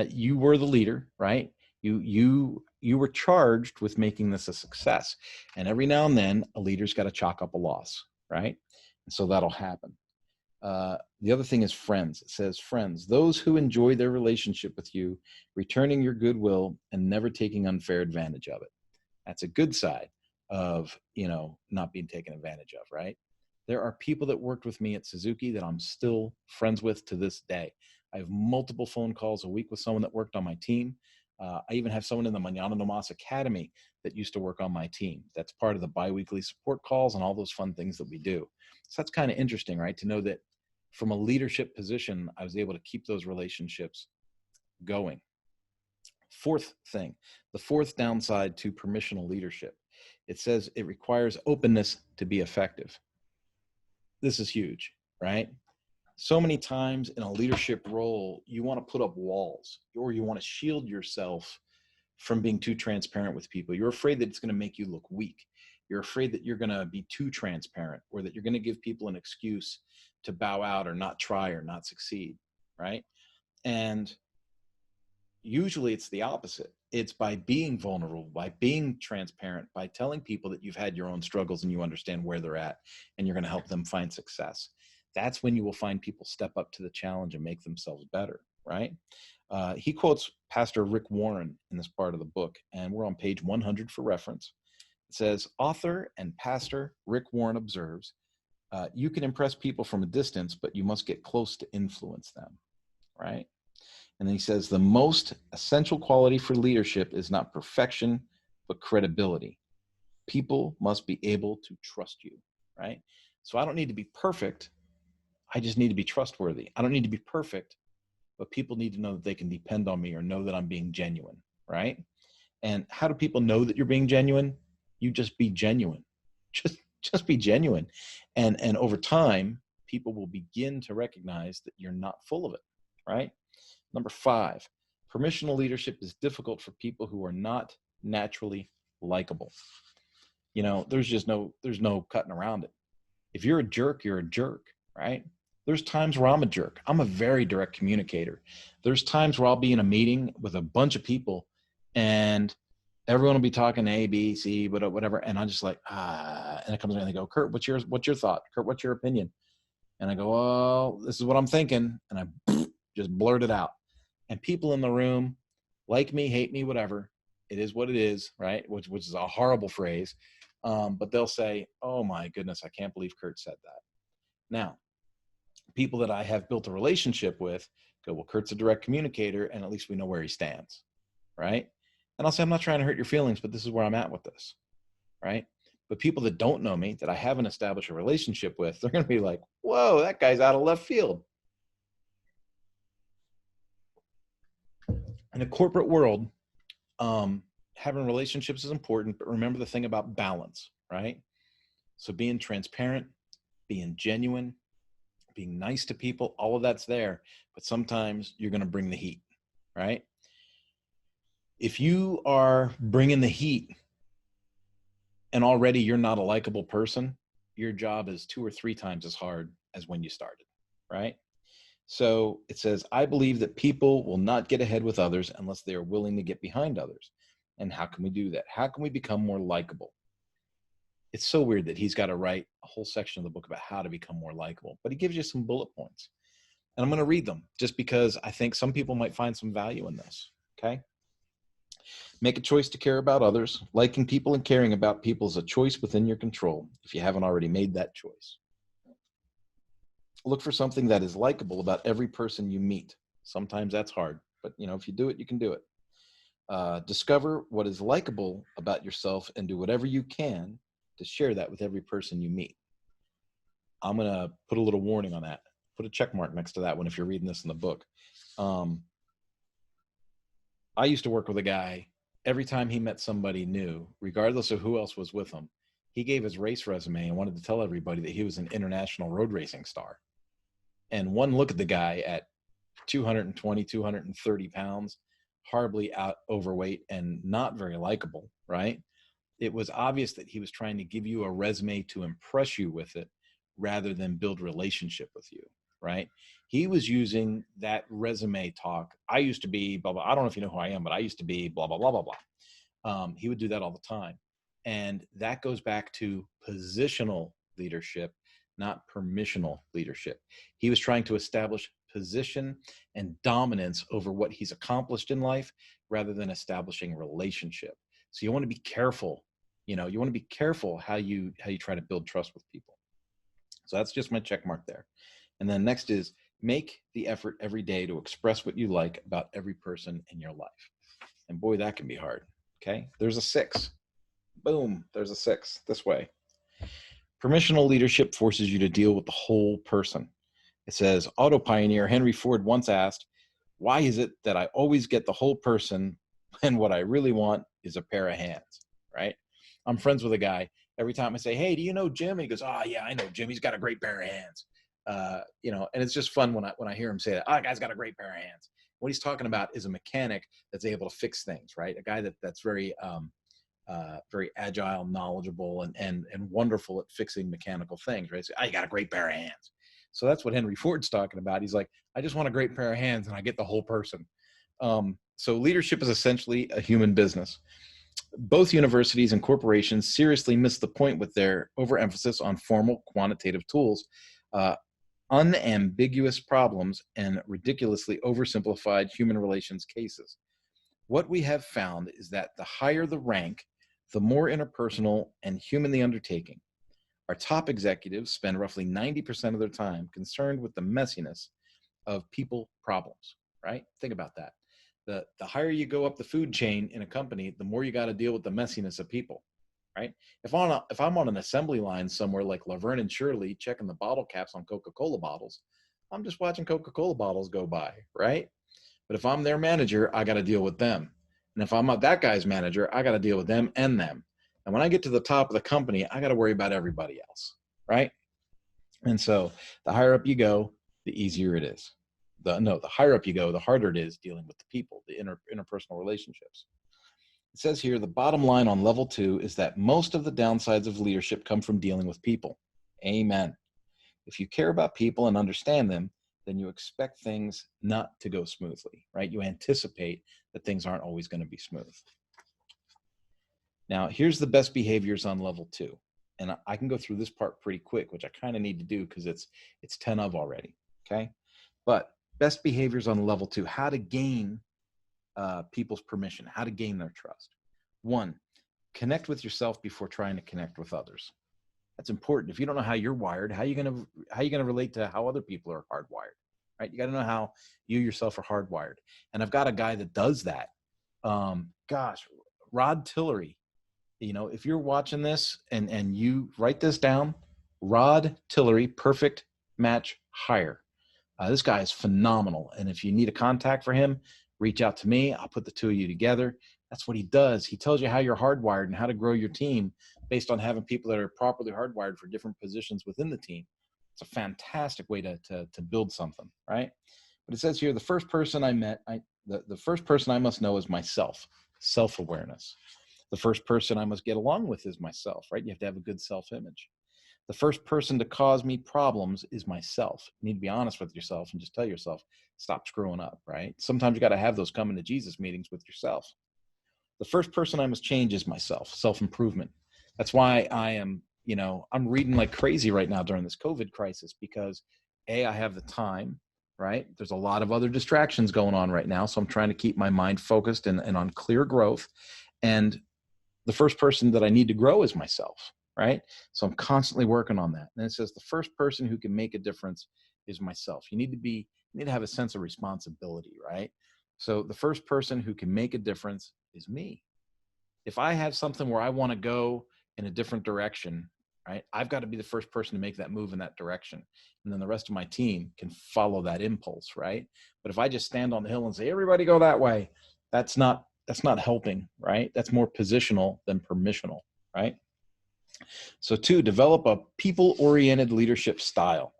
You were the leader, right? You were charged with making this a success. And every now and then, a leader's got to chalk up a loss, right? And so that'll happen. The other thing is friends. It says, friends, those who enjoy their relationship with you, returning your goodwill and never taking unfair advantage of it. That's a good side of, not being taken advantage of, right? There are people that worked with me at Suzuki that I'm still friends with to this day. I have multiple phone calls a week with someone that worked on my team. I even have someone in the Manana Nomas Academy that used to work on my team. That's part of the biweekly support calls and all those fun things that we do. So that's kind of interesting, right? To know that from a leadership position, I was able to keep those relationships going. Fourth thing, the fourth downside to permissional leadership, it says it requires openness to be effective. This is huge, right? So many times in a leadership role, you want to put up walls, or you want to shield yourself from being too transparent with people. You're afraid that it's going to make you look weak. You're afraid that you're going to be too transparent, or that you're going to give people an excuse to bow out or not try or not succeed, right? And usually it's the opposite. It's by being vulnerable, by being transparent, by telling people that you've had your own struggles and you understand where they're at and you're going to help them find success. That's when you will find people step up to the challenge and make themselves better, right? He quotes Pastor Rick Warren in this part of the book, and we're on page 100 for reference. It says, author and pastor Rick Warren observes, you can impress people from a distance, but you must get close to influence them, right? And then he says, the most essential quality for leadership is not perfection, but credibility. People must be able to trust you, right? So I don't need to be perfect. I just need to be trustworthy. I don't need to be perfect, but people need to know that they can depend on me or know that I'm being genuine, right? And how do people know that you're being genuine? You just be genuine. Just be genuine. And over time, people will begin to recognize that you're not full of it, right? Number 5, permissional leadership is difficult for people who are not naturally likable. There's no cutting around it. If you're a jerk, you're a jerk, right? There's times where I'm a jerk. I'm a very direct communicator. There's times where I'll be in a meeting with a bunch of people and everyone will be talking A, B, C, whatever. And I'm just like, and it comes in and they go, Kurt, what's your thought? Kurt, what's your opinion? And I go, well, this is what I'm thinking. And I just blurt it out. And people in the room like me, hate me, whatever. It is what it is, right? Which is a horrible phrase. But they'll say, oh my goodness, I can't believe Kurt said that. Now, people that I have built a relationship with go, well, Kurt's a direct communicator and at least we know where he stands, right? And I'll say, I'm not trying to hurt your feelings, but this is where I'm at with this, right? But people that don't know me, that I haven't established a relationship with, they're going to be like, whoa, that guy's out of left field. In a corporate world, having relationships is important, but remember the thing about balance, right? So being transparent, being genuine, being nice to people, all of that's there, but sometimes you're going to bring the heat, right? If you are bringing the heat and already you're not a likable person, your job is 2 or 3 times as hard as when you started, right? So it says, I believe that people will not get ahead with others unless they are willing to get behind others. And how can we do that? How can we become more likable? It's so weird that he's got to write a whole section of the book about how to become more likable, but he gives you some bullet points. And I'm going to read them just because I think some people might find some value in this, okay? Make a choice to care about others. Liking people and caring about people is a choice within your control if you haven't already made that choice. Look for something that is likable about every person you meet. Sometimes that's hard, but if you do it, you can do it. Discover what is likable about yourself and do whatever you can to share that with every person you meet. I'm going to put a little warning on that. Put a check mark next to that one if you're reading this in the book. I used to work with a guy, every time he met somebody new, regardless of who else was with him, he gave his race resume and wanted to tell everybody that he was an international road racing star. And one look at the guy at 220, 230 pounds, horribly overweight and not very likable, right? It was obvious that he was trying to give you a resume to impress you with it rather than build relationship with you, right? He was using that resume talk. I used to be blah, blah. I don't know if you know who I am, but I used to be blah, blah, blah, blah, blah. He would do that all the time. And that goes back to positional leadership, not permissional leadership. He was trying to establish position and dominance over what he's accomplished in life rather than establishing relationship. So you want to be careful. You want to be careful how you try to build trust with people. So that's just my check mark there. And then next is make the effort every day to express what you like about every person in your life. And boy, that can be hard. Okay. There's a 6. Boom. There's a 6 this way. Permissional leadership forces you to deal with the whole person. It says, auto pioneer Henry Ford once asked, why is it that I always get the whole person when what I really want is a pair of hands, right? I'm friends with a guy. Every time I say, hey, do you know Jim? He goes, oh, yeah, I know Jim. He's got a great pair of hands. And it's just fun when I hear him say that, oh, that guy's got a great pair of hands. What he's talking about is a mechanic that's able to fix things, right? A guy that's very agile, knowledgeable, and wonderful at fixing mechanical things, right? So, oh, you got a great pair of hands. So that's what Henry Ford's talking about. He's like, I just want a great pair of hands and I get the whole person. So leadership is essentially a human business. Both universities and corporations seriously miss the point with their overemphasis on formal quantitative tools, unambiguous problems, and ridiculously oversimplified human relations cases. What we have found is that the higher the rank, the more interpersonal and human the undertaking. Our top executives spend roughly 90% of their time concerned with the messiness of people problems, right? Think about that. The higher you go up the food chain in a company, the more you got to deal with the messiness of people, right? If I'm on an assembly line somewhere like Laverne and Shirley checking the bottle caps on Coca-Cola bottles, I'm just watching Coca-Cola bottles go by, right? But if I'm their manager, I got to deal with them. And if I'm not that guy's manager, I got to deal with them and them. And when I get to the top of the company, I got to worry about everybody else, right? And so the higher up you go, the easier it is. The higher up you go, the harder it is dealing with the people, the interpersonal relationships. It says here, the bottom line on level 2 is that most of the downsides of leadership come from dealing with people. Amen. If you care about people and understand them, then you expect things not to go smoothly, right? You anticipate that things aren't always going to be smooth. Now, here's the best behaviors on level 2. And I can go through this part pretty quick, which I kind of need to do because it's 10 of already, okay? But best behaviors on level 2, how to gain people's permission, how to gain their trust. 1, connect with yourself before trying to connect with others. That's important. If you don't know how you're wired, how are you going to relate to how other people are hardwired, right? You got to know how you yourself are hardwired. And I've got a guy that does that. Rod Tillery. If you're watching this and you write this down, Rod Tillery, perfect match hire. This guy is phenomenal. And if you need a contact for him, reach out to me. I'll put the two of you together. That's what he does. He tells you how you're hardwired and how to grow your team based on having people that are properly hardwired for different positions within the team. It's a fantastic way to build something, right? But it says here, the first person I met, the first person I must know is myself, self-awareness. The first person I must get along with is myself, right? You have to have a good self-image. The first person to cause me problems is myself. You need to be honest with yourself and just tell yourself, stop screwing up, right? Sometimes you got to have those coming to Jesus meetings with yourself. The first person I must change is myself, self-improvement. That's why I am, I'm reading like crazy right now during this COVID crisis because I have the time, right? There's a lot of other distractions going on right now. So I'm trying to keep my mind focused and on clear growth. And the first person that I need to grow is myself, right? So I'm constantly working on that. And it says the first person who can make a difference is myself. You need to have a sense of responsibility, right? So the first person who can make a difference is me. If I have something where I want to go in a different direction, right, I've got to be the first person to make that move in that direction. And then the rest of my team can follow that impulse, right? But if I just stand on the hill and say, everybody go that way, that's not helping, right? That's more positional than permissional, right? So 2, develop a people-oriented leadership style.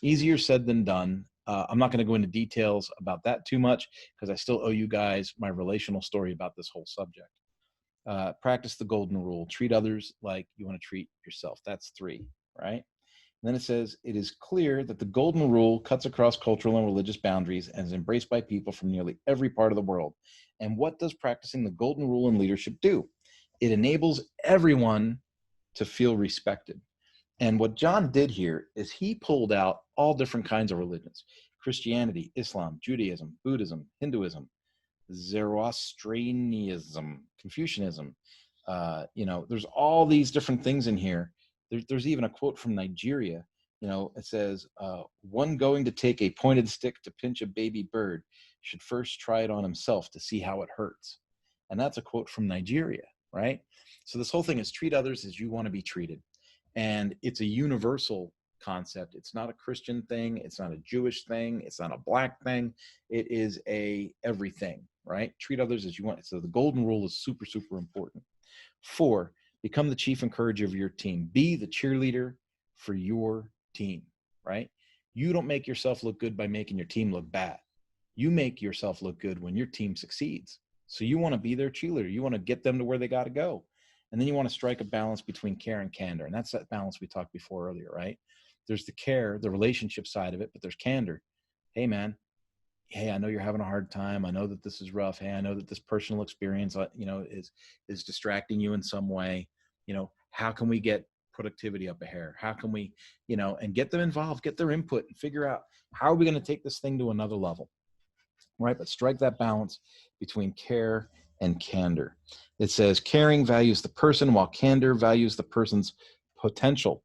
Easier said than done. I'm not going to go into details about that too much because I still owe you guys my relational story about this whole subject. Practice the golden rule. Treat others like you want to treat yourself. That's 3, right? And then it says, it is clear that the golden rule cuts across cultural and religious boundaries and is embraced by people from nearly every part of the world. And what does practicing the golden rule in leadership do? It enables everyone to feel respected. And what John did here is he pulled out all different kinds of religions: Christianity, Islam, Judaism, Buddhism, Hinduism, Zoroastrianism, Confucianism. There's all these different things in here. There's even a quote from Nigeria. It says, one going to take a pointed stick to pinch a baby bird should first try it on himself to see how it hurts. And that's a quote from Nigeria, right? So this whole thing is treat others as you want to be treated. And it's a universal concept. It's not a Christian thing. It's not a Jewish thing. It's not a Black thing. It is a everything, right? Treat others as you want. So the golden rule is super, super important. 4, become the chief encourager of your team. Be the cheerleader for your team, right? You don't make yourself look good by making your team look bad. You make yourself look good when your team succeeds. So you want to be their cheerleader. You want to get them to where they got to go. And then you want to strike a balance between care and candor. And that's that balance we talked before earlier, right? There's the care, the relationship side of it, but there's candor. Hey, man, hey, I know you're having a hard time. I know that this is rough. Hey, I know that this personal experience, is distracting you in some way. How can we get productivity up a hair? How can we, and get them involved, get their input and figure out how are we going to take this thing to another level, right? But strike that balance between care and candor. It says caring values the person while candor values the person's potential.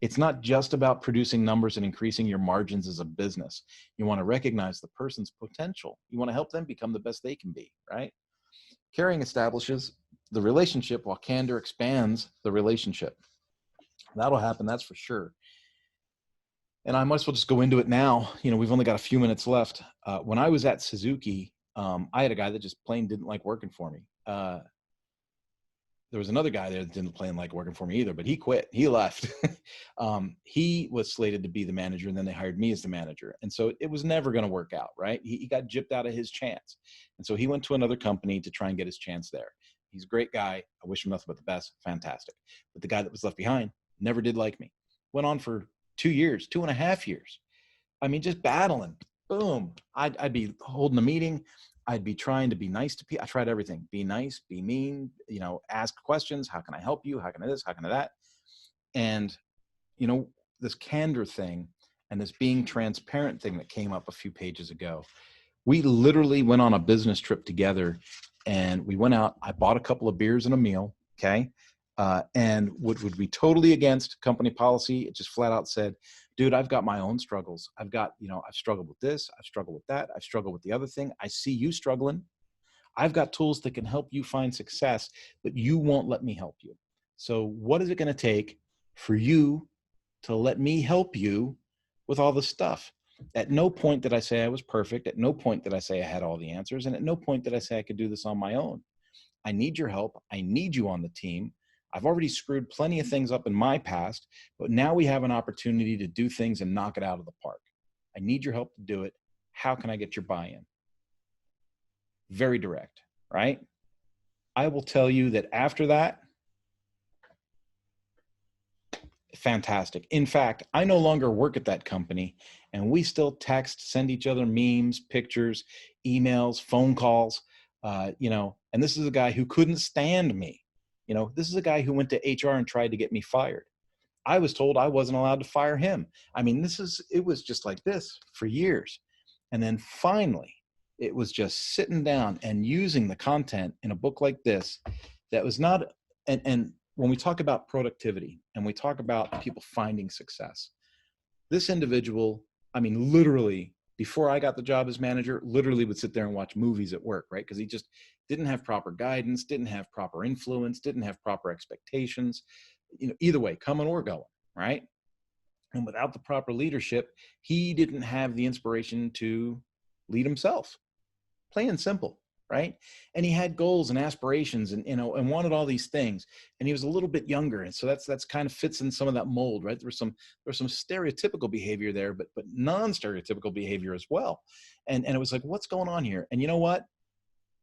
It's not just about producing numbers and increasing your margins as a business. You want to recognize the person's potential. You want to help them become the best they can be, right? Caring establishes the relationship while candor expands the relationship. That'll happen, that's for sure. And I might as well just go into it now. We've only got a few minutes left. When I was at Suzuki, I had a guy that just plain didn't like working for me. There was another guy there that didn't plain like working for me either, but he quit. He left. He was slated to be the manager, and then they hired me as the manager. And so it was never going to work out, right? He got gypped out of his chance. And so he went to another company to try and get his chance there. He's a great guy. I wish him nothing but the best. Fantastic. But the guy that was left behind never did like me. Went on for 2 years, 2.5 years. I mean, just battling. Boom. I'd be holding a meeting. I'd be trying to be nice to people. I tried everything. Be nice, be mean, ask questions. How can I help you? How can I this? How can I that? And, this candor thing and this being transparent thing that came up a few pages ago, we literally went on a business trip together, and we went out. I bought a couple of beers and a meal. Okay. And would be totally against company policy. It just flat out said, dude, I've got my own struggles. I've struggled with this. I've struggled with that. I've struggled with the other thing. I see you struggling. I've got tools that can help you find success, but you won't let me help you. So what is it going to take for you to let me help you with all this stuff? At no point did I say I was perfect. At no point did I say I had all the answers. And at no point did I say I could do this on my own. I need your help. I need you on the team. I've already screwed plenty of things up in my past, but now we have an opportunity to do things and knock it out of the park. I need your help to do it. How can I get your buy-in? Very direct, right? I will tell you that after that, fantastic. In fact, I no longer work at that company, and we still text, send each other memes, pictures, emails, phone calls, and this is a guy who couldn't stand me. This is a guy who went to HR and tried to get me fired. I was told I wasn't allowed to fire him. I mean, it was just like this for years. And then finally, it was just sitting down and using the content in a book like this that was not, and when we talk about productivity and we talk about people finding success, this individual, I mean, literally, before I got the job as manager, literally would sit there and watch movies at work, right? Because he just didn't have proper guidance, didn't have proper influence, didn't have proper expectations, either way, coming or going, right? And without the proper leadership, he didn't have the inspiration to lead himself. Plain and simple, right? And he had goals and aspirations and wanted all these things. And he was a little bit younger. And so that's kind of fits in some of that mold, right? There was some stereotypical behavior there, but non-stereotypical behavior as well. And it was like, what's going on here? And you know what?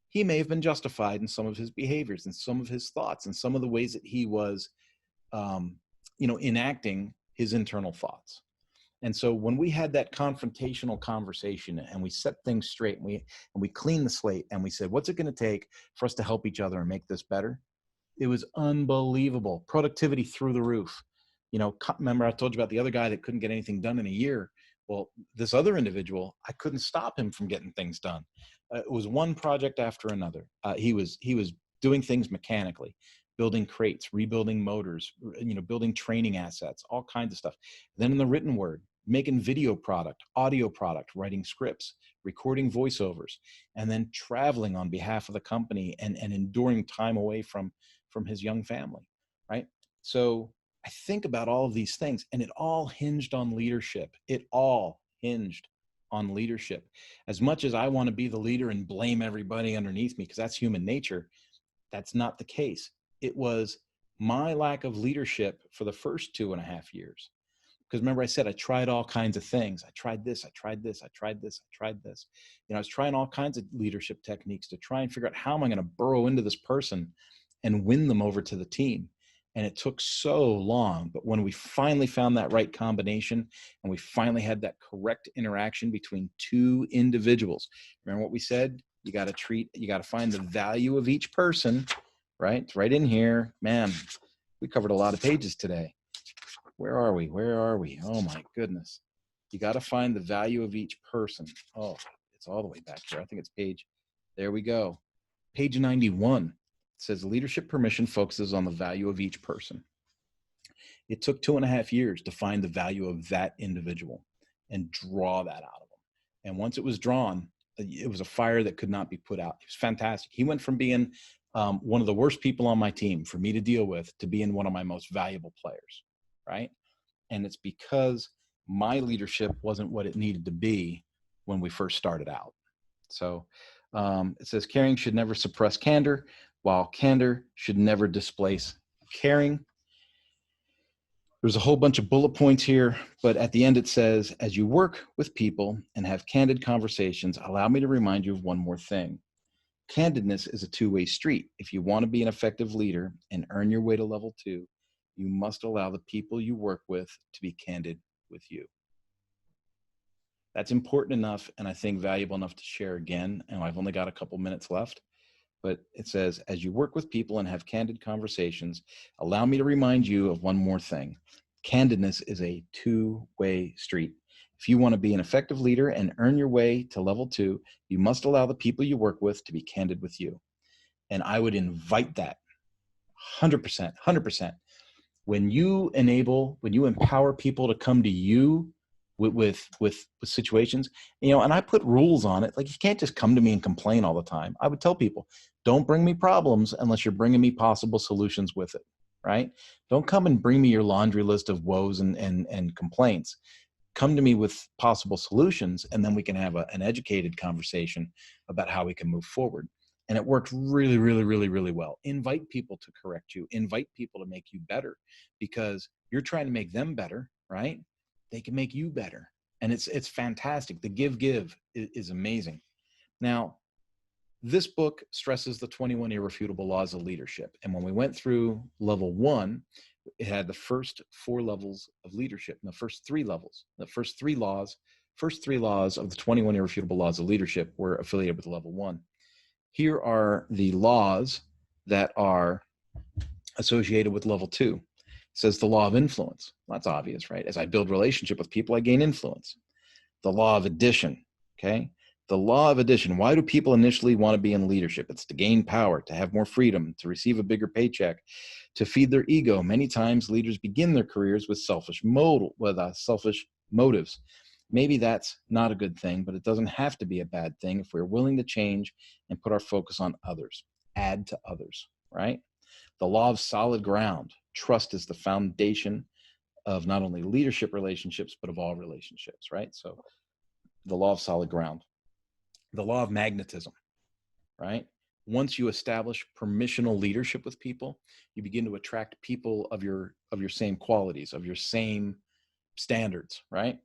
He may have been justified in some of his behaviors and some of his thoughts and some of the ways that he was, enacting his internal thoughts. And so when we had that confrontational conversation and we set things straight and we cleaned the slate and we said, what's it going to take for us to help each other and make this better? It was unbelievable. Productivity through the roof. Remember I told you about the other guy that couldn't get anything done in a year. Well, this other individual, I couldn't stop him from getting things done. It was one project after another. He was doing things mechanically, building crates, rebuilding motors, building training assets, all kinds of stuff. Then in the written word, making video product, audio product, writing scripts, recording voiceovers, and then traveling on behalf of the company and enduring time away from his young family, right? So I think about all of these things, and it all hinged on leadership. It all hinged on leadership. As much as I want to be the leader and blame everybody underneath me, because that's human nature, that's not the case. It was my lack of leadership for the first 2.5 years. Because remember, I said I tried all kinds of things. I tried this, I tried this, I tried this, I tried this. I was trying all kinds of leadership techniques to try and figure out how am I going to burrow into this person and win them over to the team. And it took so long, but when we finally found that right combination and we finally had that correct interaction between two individuals, remember what we said? You got to find the value of each person, right? It's right in here. Man, we covered a lot of pages today. Where are we? Oh my goodness. You got to find the value of each person. Oh, it's all the way back here. I think it's there we go. Page 91. It says leadership permission focuses on the value of each person. It took 2.5 years to find the value of that individual and draw that out of them. And once it was drawn, it was a fire that could not be put out. It was fantastic. He went from being one of the worst people on my team for me to deal with to being one of my most valuable players, right? And it's because my leadership wasn't what it needed to be when we first started out. So it says caring should never suppress candor, while candor should never displace caring. There's a whole bunch of bullet points here, but at the end it says, as you work with people and have candid conversations, allow me to remind you of one more thing. Candidness is a two-way street. If you want to be an effective leader and earn your way to level 2, you must allow the people you work with to be candid with you. That's important enough, and I think valuable enough to share again, and I've only got a couple minutes left. But it says, as you work with people and have candid conversations, allow me to remind you of one more thing. Candidness is a two-way street. If you want to be an effective leader and earn your way to level 2, you must allow the people you work with to be candid with you. And I would invite that 100%. When you empower people to come to you with situations, and I put rules on it. Like, you can't just come to me and complain all the time. I would tell people, don't bring me problems unless you're bringing me possible solutions with it, right? Don't come and bring me your laundry list of woes and complaints. Come to me with possible solutions, and then we can have an educated conversation about how we can move forward. And it worked really, really, really, really well. Invite people to correct you. Invite people to make you better, because you're trying to make them better, right? They can make you better. And it's fantastic. The give is amazing. Now, this book stresses the 21 irrefutable laws of leadership. And when we went through level 1, it had the first 4 levels of leadership, and the first 3 levels, the first three laws of the 21 irrefutable laws of leadership were affiliated with level 1. Here are the laws that are associated with level 2. It says the law of influence. Well, that's obvious, right? As I build relationship with people, I gain influence. The law of addition, okay? The law of addition. Why do people initially want to be in leadership? It's to gain power, to have more freedom, to receive a bigger paycheck, to feed their ego. Many times leaders begin their careers with selfish motives. Maybe that's not a good thing, but it doesn't have to be a bad thing if we're willing to change and put our focus on others, add to others, right? The law of solid ground. Trust is the foundation of not only leadership relationships, but of all relationships, right? So the law of solid ground. The law of magnetism, right? Once you establish permissional leadership with people, you begin to attract people of your same qualities, of your same standards, right?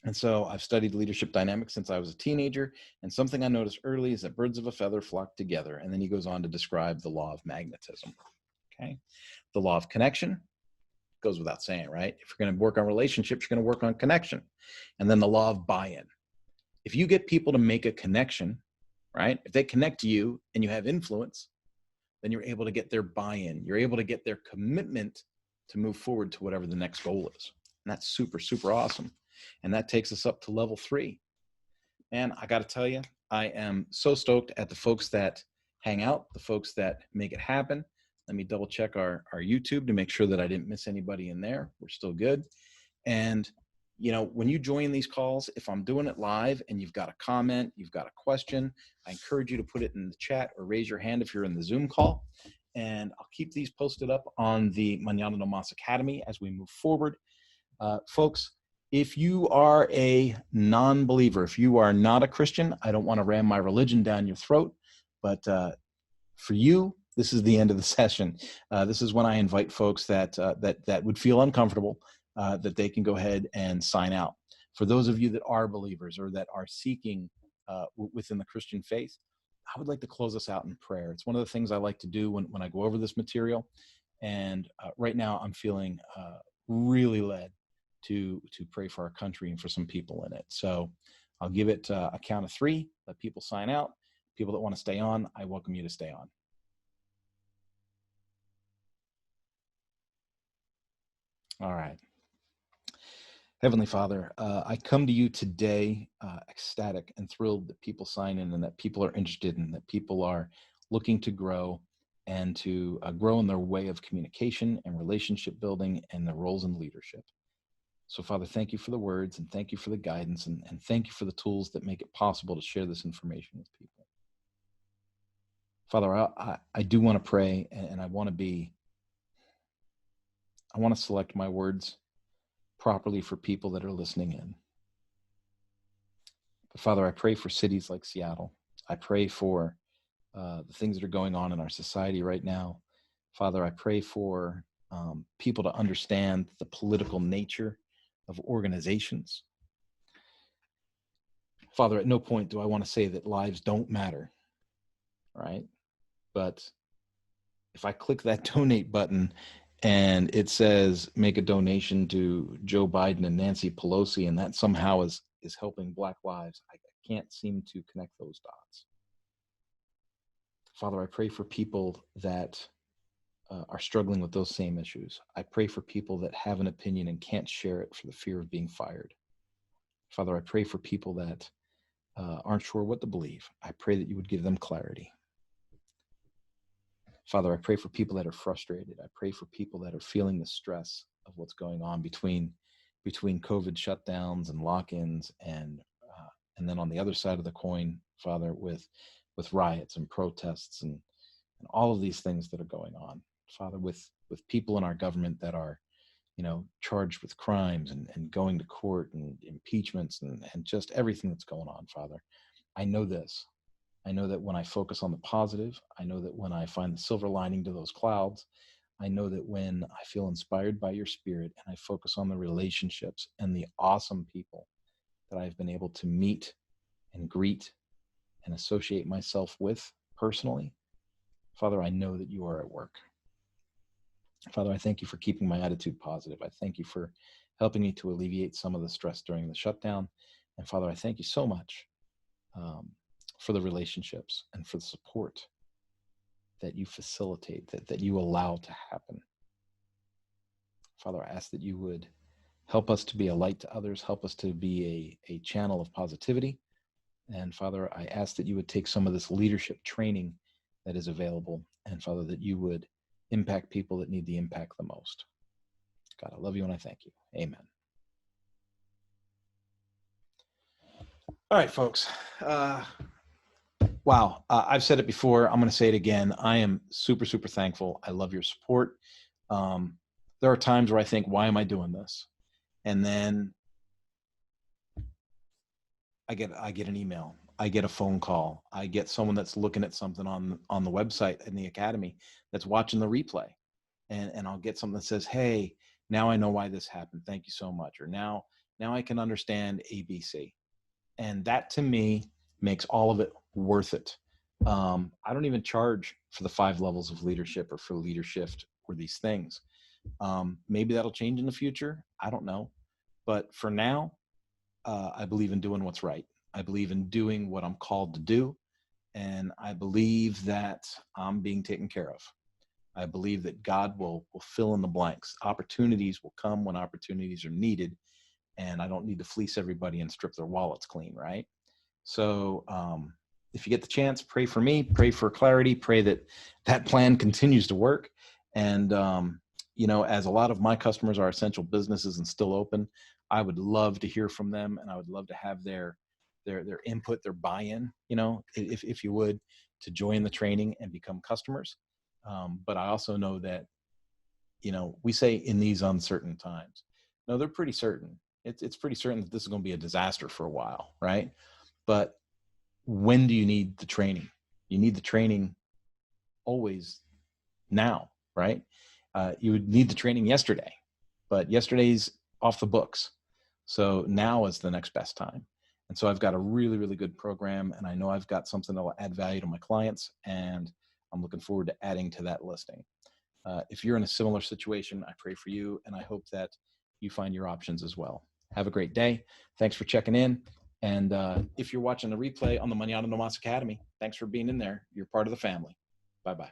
And so I've studied leadership dynamics since I was a teenager, and something I noticed early is that birds of a feather flock together. And then he goes on to describe the law of magnetism, okay? The law of connection goes without saying, right? If you're going to work on relationships, you're going to work on connection. And then the law of buy-in. If you get people to make a connection, right? If they connect to you and you have influence, then you're able to get their buy-in. You're able to get their commitment to move forward to whatever the next goal is. And that's super, super awesome. And that takes us up to level 3. And I got to tell you, I am so stoked at the folks that hang out, the folks that make it happen. Let me double check our YouTube to make sure that I didn't miss anybody in there. We're still good. And, you know, when you join these calls, if I'm doing it live and you've got a comment, you've got a question, I encourage you to put it in the chat or raise your hand if you're in the Zoom call. And I'll keep these posted up on the Mañana No Mas Academy as we move forward. Folks, if you are a non-believer, if you are not a Christian, I don't want to ram my religion down your throat, but for you, this is the end of the session. This is when I invite folks that would feel uncomfortable, that they can go ahead and sign out. For those of you that are believers or that are seeking within the Christian faith, I would like to close us out in prayer. It's one of the things I like to do when I go over this material. And right now I'm feeling really led to pray for our country and for some people in it. So I'll give it a count of 3, let people sign out. People that want to stay on, I welcome you to stay on. All right. Heavenly Father, I come to you today ecstatic and thrilled that people sign in and that people are interested and that people are looking to grow and to grow in their way of communication and relationship building and their roles in leadership. So, Father, thank you for the words and thank you for the guidance and thank you for the tools that make it possible to share this information with people. Father, I do want to pray and I want to select my words properly for people that are listening in. But Father, I pray for cities like Seattle. I pray for the things that are going on in our society right now. Father, I pray for people to understand the political nature of organizations. Father, at no point do I want to say that lives don't matter, right? But if I click that donate button and it says make a donation to Joe Biden and Nancy Pelosi, and that somehow is helping Black lives, I can't seem to connect those dots. Father, I pray for people that are struggling with those same issues. I pray for people that have an opinion and can't share it for the fear of being fired. Father, I pray for people that aren't sure what to believe. I pray that you would give them clarity. Father, I pray for people that are frustrated. I pray for people that are feeling the stress of what's going on between COVID shutdowns and lock-ins and then on the other side of the coin, Father, with riots and protests and all of these things that are going on. Father, with people in our government that are, charged with crimes and going to court and impeachments and just everything that's going on, Father. I know this. I know that when I focus on the positive, I know that when I find the silver lining to those clouds, I know that when I feel inspired by your spirit and I focus on the relationships and the awesome people that I've been able to meet and greet and associate myself with personally, Father, I know that you are at work. Father, I thank you for keeping my attitude positive. I thank you for helping me to alleviate some of the stress during the shutdown. And Father, I thank you so much for the relationships and for the support that you facilitate, that you allow to happen. Father, I ask that you would help us to be a light to others, help us to be a channel of positivity. And Father, I ask that you would take some of this leadership training that is available, and Father, that you would impact people that need the impact the most. God, I love you and I thank you. Amen. All right, folks. Wow. I've said it before. I'm going to say it again. I am super, super thankful. I love your support. There are times where I think, why am I doing this? And then I get an email. I get a phone call. I get someone that's looking at something on the website in the academy that's watching the replay. And I'll get something that says, hey, now I know why this happened. Thank you so much. Or now I can understand ABC. And that to me makes all of it worth it. I don't even charge for the 5 levels of leadership or for leadership or these things. Maybe that'll change in the future. I don't know. But for now, I believe in doing what's right. I believe in doing what I'm called to do. And I believe that I'm being taken care of. I believe that God will fill in the blanks. Opportunities will come when opportunities are needed. and I don't need to fleece everybody and strip their wallets clean, right? So if you get the chance, pray for me, pray for clarity, pray that that plan continues to work. And, as a lot of my customers are essential businesses and still open, I would love to hear from them, and I would love to have their input, their buy-in, if you would, to join the training and become customers. But I also know that, we say in these uncertain times, no, they're pretty certain. It's pretty certain that this is going to be a disaster for a while, right? But when do you need the training? You need the training always now, right? You would need the training yesterday, but yesterday's off the books. So now is the next best time. And so I've got a really, really good program, and I know I've got something that will add value to my clients, and I'm looking forward to adding to that listing. If you're in a similar situation, I pray for you, and I hope that you find your options as well. Have a great day. Thanks for checking in. And if you're watching the replay on the Mañana No Mas Academy, thanks for being in there. You're part of the family. Bye-bye.